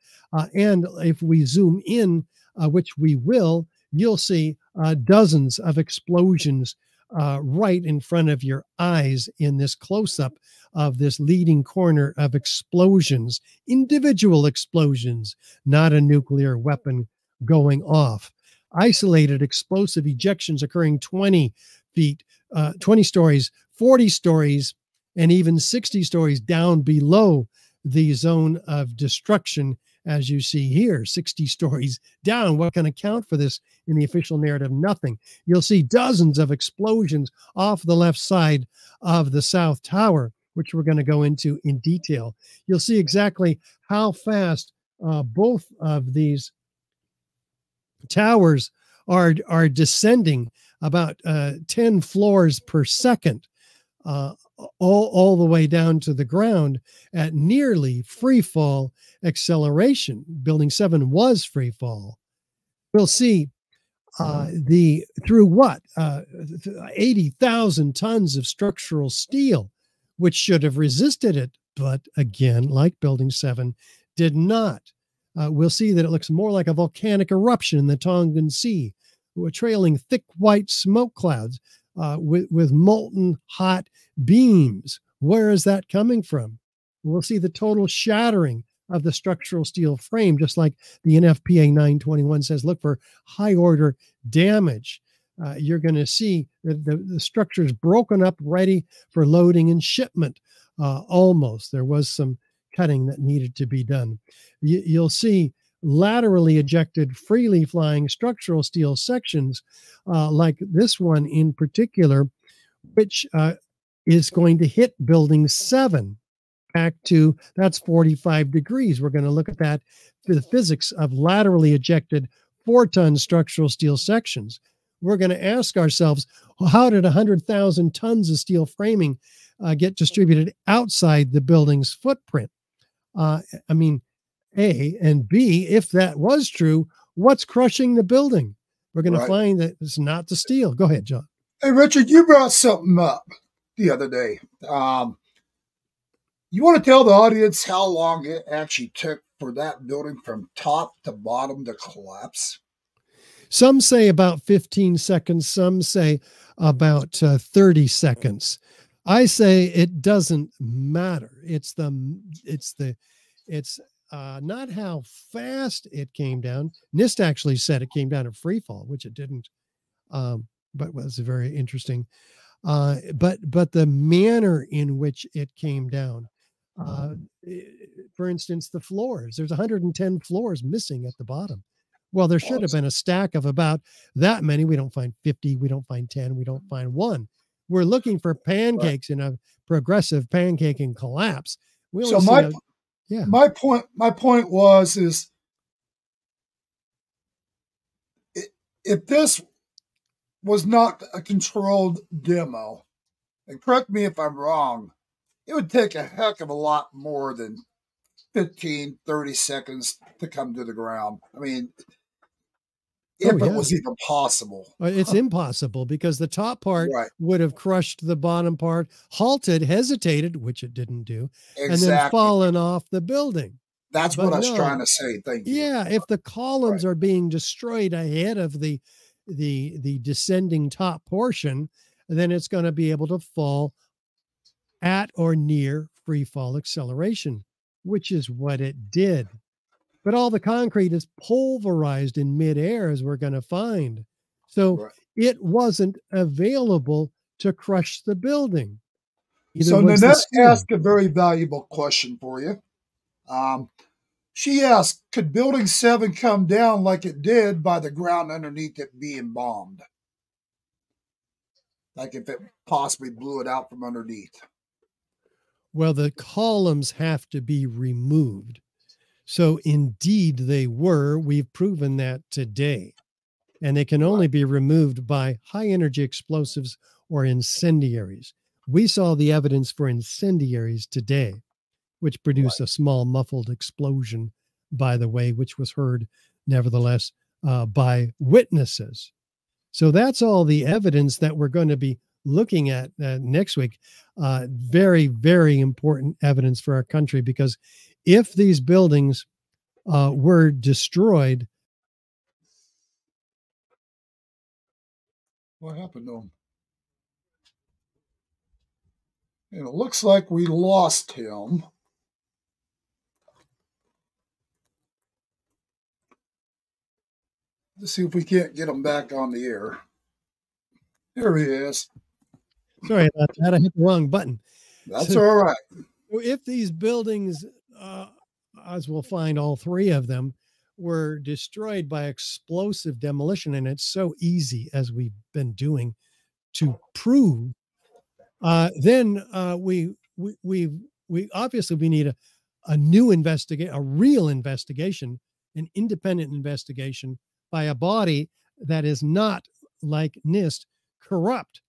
And if we zoom in, which we will, you'll see dozens of explosions right in front of your eyes in this close-up of this leading corner of explosions, individual explosions, not a nuclear weapon going off. Isolated explosive ejections occurring 20 feet, 20 stories, 40 stories, and even 60 stories down below the zone of destruction, as you see here, 60 stories down. What can account for this in the official narrative? Nothing. You'll see dozens of explosions off the left side of the South Tower, which we're going to go into in detail. You'll see exactly how fast both of these towers are descending, about 10 floors per second, all the way down to the ground at nearly free fall acceleration. Building 7 was free fall. We'll see through what 80,000 tons of structural steel, which should have resisted it, but again, like Building 7, did not. We'll see that it looks more like a volcanic eruption in the Tongan Sea, trailing thick white smoke clouds with molten hot beams. Where is that coming from? We'll see the total shattering of the structural steel frame, just like the NFPA 921 says, look for high order damage. You're going to see that the structure is broken up, ready for loading and shipment. Almost. There was some cutting that needed to be done. You'll see laterally ejected, freely flying structural steel sections, like this one in particular, which is going to hit Building 7. Back to, that's 45 degrees. We're going to look at that, the physics of laterally ejected 4-ton structural steel sections. We're going to ask ourselves, well, how did 100,000 tons of steel framing get distributed outside the building's footprint? I mean, A, and B, if that was true, what's crushing the building? We're going to find that it's not the steel. Go ahead, John. Hey, Richard, you brought something up the other day. You want to tell the audience how long it actually took for that building from top to bottom to collapse? Some say about 15 seconds. Some say about 30 seconds. I say it doesn't matter. It's not how fast it came down. NIST actually said it came down at free fall, which it didn't, but was very interesting. But the manner in which it came down, for instance, the floors, there's 110 floors missing at the bottom. Well, there should have been a stack of about that many. We don't find 50. We don't find 10. We don't find 1. We're looking for pancakes in a progressive pancaking collapse. So my point was if this was not a controlled demo, and correct me if I'm wrong, it would take a heck of a lot more than 15, 30 seconds to come to the ground. I mean, if it was even possible. It's impossible because the top part would have crushed the bottom part, halted, hesitated, which it didn't do, and then fallen off the building. That's what I was trying to say. Thank you. Yeah, if the columns are being destroyed ahead of the descending top portion, then it's going to be able to fall at or near free fall acceleration, which is what it did. But all the concrete is pulverized in midair, as we're going to find. So it wasn't available to crush the building. So Nanette asked a very valuable question for you. She asked, could Building 7 come down like it did by the ground underneath it being bombed? Like if it possibly blew it out from underneath? Well, the columns have to be removed. So indeed they were. We've proven that today. And they can only be removed by high energy explosives or incendiaries. We saw the evidence for incendiaries today, which produced a small muffled explosion, by the way, which was heard nevertheless by witnesses. So that's all the evidence that we're going to be looking at next week. Very, very important evidence for our country, because if these buildings were destroyed. What happened to them? And it looks like we lost him. Let's see if we can't get him back on the air. There he is. Sorry about that. I hit the wrong button. That's all right. If these buildings, as we'll find, all three of them, were destroyed by explosive demolition, and it's so easy, as we've been doing, to prove, then we obviously we need a new investigation, a real investigation, an independent investigation by a body that is not, like NIST, corrupt.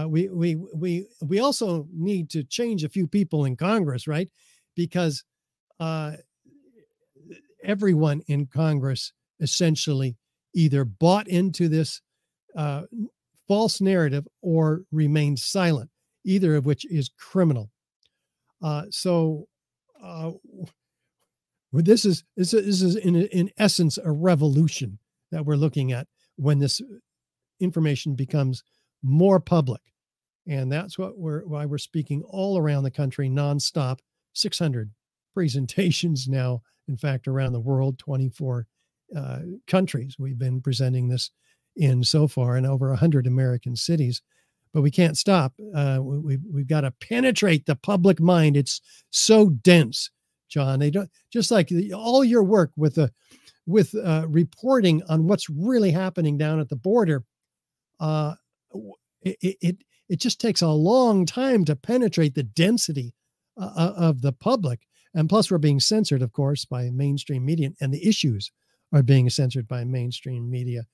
We also need to change a few people in Congress, right? Because everyone in Congress essentially either bought into this false narrative or remained silent, either of which is criminal. This is in essence a revolution that we're looking at when this information becomes more public. And that's why we're speaking all around the country nonstop. 600 presentations now, in fact, around the world, 24 countries we've been presenting this in so far, in over 100 American cities. But we can't stop. We've got to penetrate the public mind. It's so dense, John. They don't, just like all your work with reporting on what's really happening down at the border. It just takes a long time to penetrate the density of the public. And plus, we're being censored, of course, by mainstream media, and the issues are being censored by mainstream media,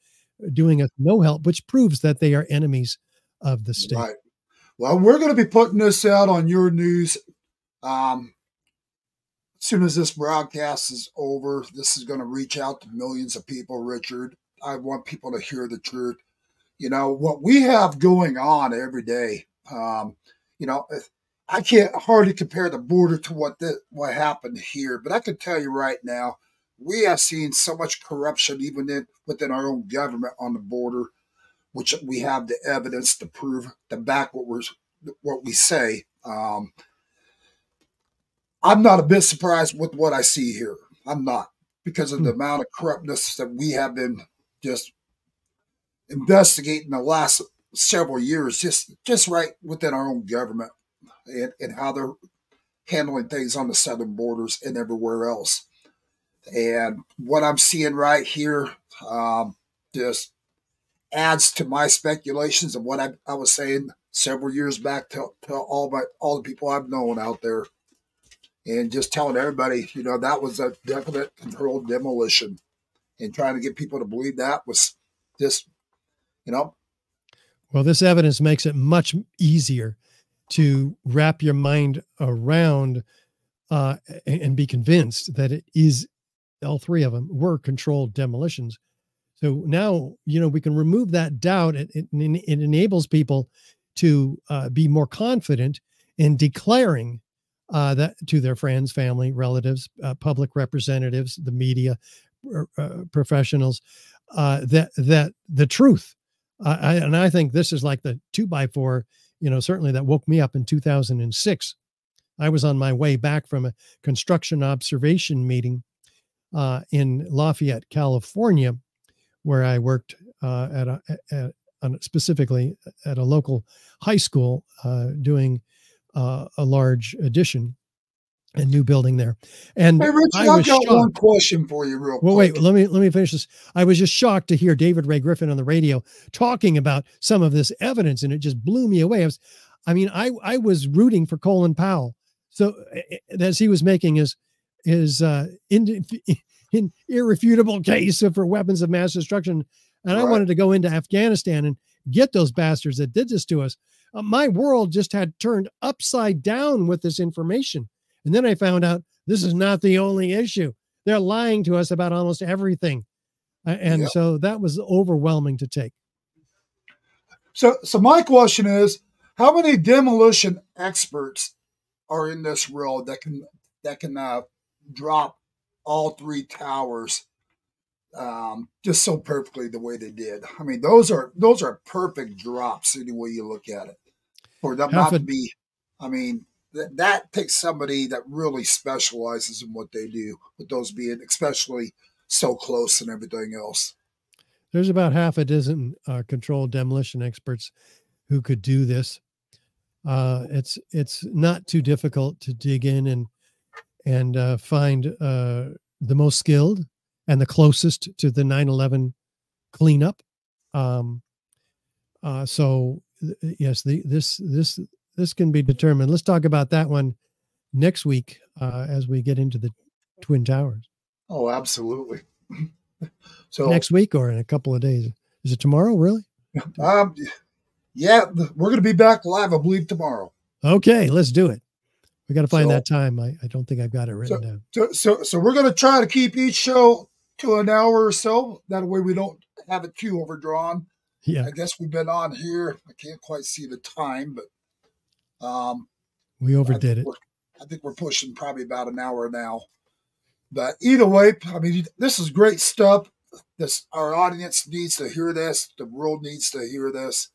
doing us no help, which proves that they are enemies of the state. Right. Well, we're going to be putting this out on your news. As soon as this broadcast is over, this is going to reach out to millions of people, Richard. I want people to hear the truth. You know, what we have going on every day, you know, I can't hardly compare the border to what happened here, but I can tell you right now, we have seen so much corruption even within our own government on the border, which we have the evidence to prove, to back what we say. I'm not a bit surprised with what I see here. I'm not, because of the amount of corruptness that we have been just investigating the last several years, just right within our own government, and how they're handling things on the southern borders and everywhere else. And what I'm seeing right here just adds to my speculations of what I was saying several years back to all the people I've known out there, and just telling everybody, you know, that was a definite controlled demolition, and trying to get people to believe that was just, you know. Well, this evidence makes it much easier to wrap your mind around and be convinced that it is, all three of them were controlled demolitions. So now, you know, we can remove that doubt. It enables people to be more confident in declaring that to their friends, family, relatives, public representatives, the media, professionals, that the truth. And I think this is like the 2x4, you know, certainly that woke me up in 2006. I was on my way back from a construction observation meeting in Lafayette, California, where I worked specifically at a local high school doing a large addition and new building there. And hey, Richard, I've got one question for you real quick. Well, wait, let me finish this. I was just shocked to hear Ray Griffin on the radio talking about some of this evidence, and it just blew me away. I I was rooting for Colin Powell. So as he was making his irrefutable case for weapons of mass destruction, and I wanted to go into Afghanistan and get those bastards that did this to us. My world just had turned upside down with this information. And then I found out this is not the only issue. They're lying to us about almost everything. And so that was overwhelming to take. So my question is, how many demolition experts are in this world that can drop all three towers just so perfectly the way they did? I mean, those are perfect drops any way you look at it. For them not to be, I mean, that takes somebody that really specializes in what they do, with those being especially so close and everything else. There's about half a dozen controlled demolition experts who could do this. It's not too difficult to dig in and find the most skilled and the closest to the 9/11 cleanup. So yes, this can be determined. Let's talk about that one next week as we get into the Twin Towers. Oh, absolutely. So next week or in a couple of days. Is it tomorrow, really? Yeah, we're going to be back live, I believe, tomorrow. Okay, let's do it. We got to find that time. I don't think I've got it written down. So we're going to try to keep each show to an hour or so. That way we don't have it too overdrawn. Yeah. I guess we've been on here. I can't quite see the time, but we overdid it. I think we're pushing probably about an hour now. But either way, I mean, this is great stuff. Our audience needs to hear this. The world needs to hear this.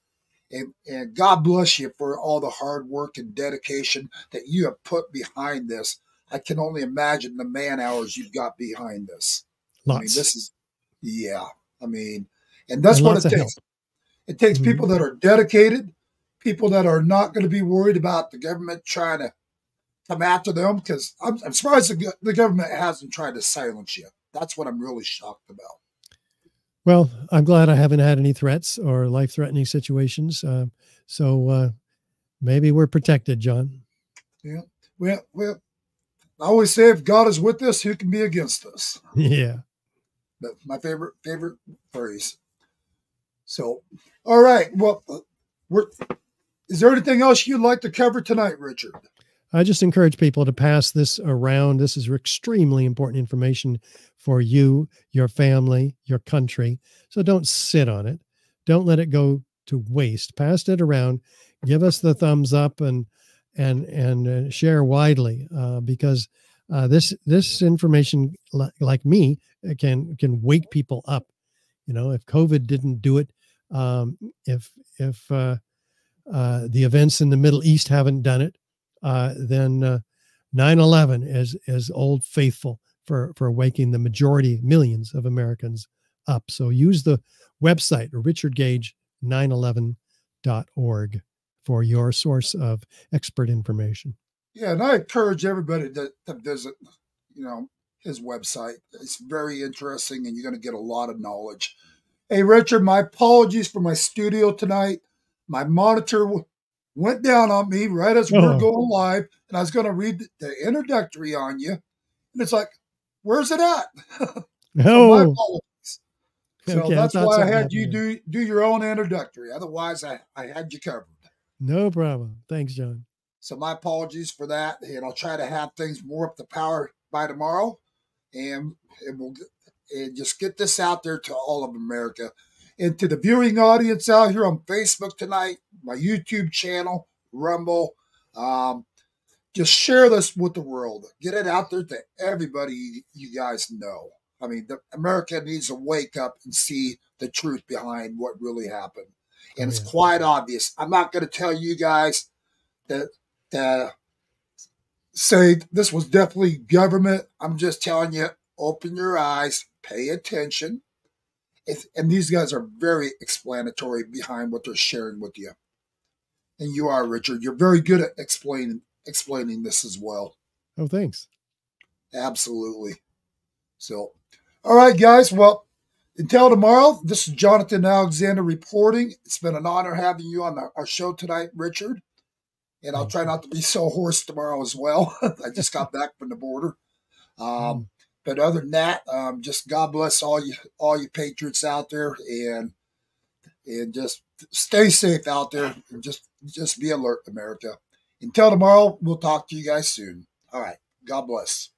And God bless you for all the hard work and dedication that you have put behind this. I can only imagine the man hours you've got behind this. Lots. I mean, this is, and that's what it takes. It takes people that are dedicated, people that are not going to be worried about the government trying to come after them, because I'm surprised the government hasn't tried to silence you. That's what I'm really shocked about. Well, I'm glad I haven't had any threats or life-threatening situations. So maybe we're protected, John. Yeah. Well, I always say, if God is with us, who can be against us? Yeah. That's my favorite phrase. So, all right. Well, is there anything else you'd like to cover tonight, Richard? I just encourage people to pass this around. This is extremely important information for you, your family, your country. So don't sit on it. Don't let it go to waste. Pass it around. Give us the thumbs up and share widely because this information, like me, can wake people up. You know, if COVID didn't do it, if the events in the Middle East haven't done it, then 9/11 is old faithful for waking the majority, millions of Americans up. So use the website, richardgage911.org, for your source of expert information. Yeah, and I encourage everybody to visit, his website. It's very interesting, and you're going to get a lot of knowledge. Hey, Richard, my apologies for my studio tonight. My monitor went down on me right as we were going live, and I was going to read the introductory on you, and it's like, where's it at? So my apologies. So okay, that's why I had you do your own introductory. Otherwise, I had you covered. No problem. Thanks, John. So my apologies for that, and I'll try to have things more up to power by tomorrow, and we'll just get this out there to all of America. And to the viewing audience out here on Facebook tonight, my YouTube channel, Rumble, just share this with the world. Get it out there to everybody you guys know. I mean, America needs to wake up and see the truth behind what really happened. And it's quite obvious. I'm not going to tell you guys that say this was definitely government. I'm just telling you, open your eyes, pay attention. And these guys are very explanatory behind what they're sharing with you. And you are, Richard. You're very good at explaining this as well. Oh, thanks. Absolutely. So, all right, guys. Well, until tomorrow, this is Jonathan Alexander reporting. It's been an honor having you on our show tonight, Richard. And I'll try not to be so hoarse tomorrow as well. I just got back from the border. But other than that, just God bless all you patriots out there, and just stay safe out there, and just just be alert, America. Until tomorrow, we'll talk to you guys soon. All right. God bless.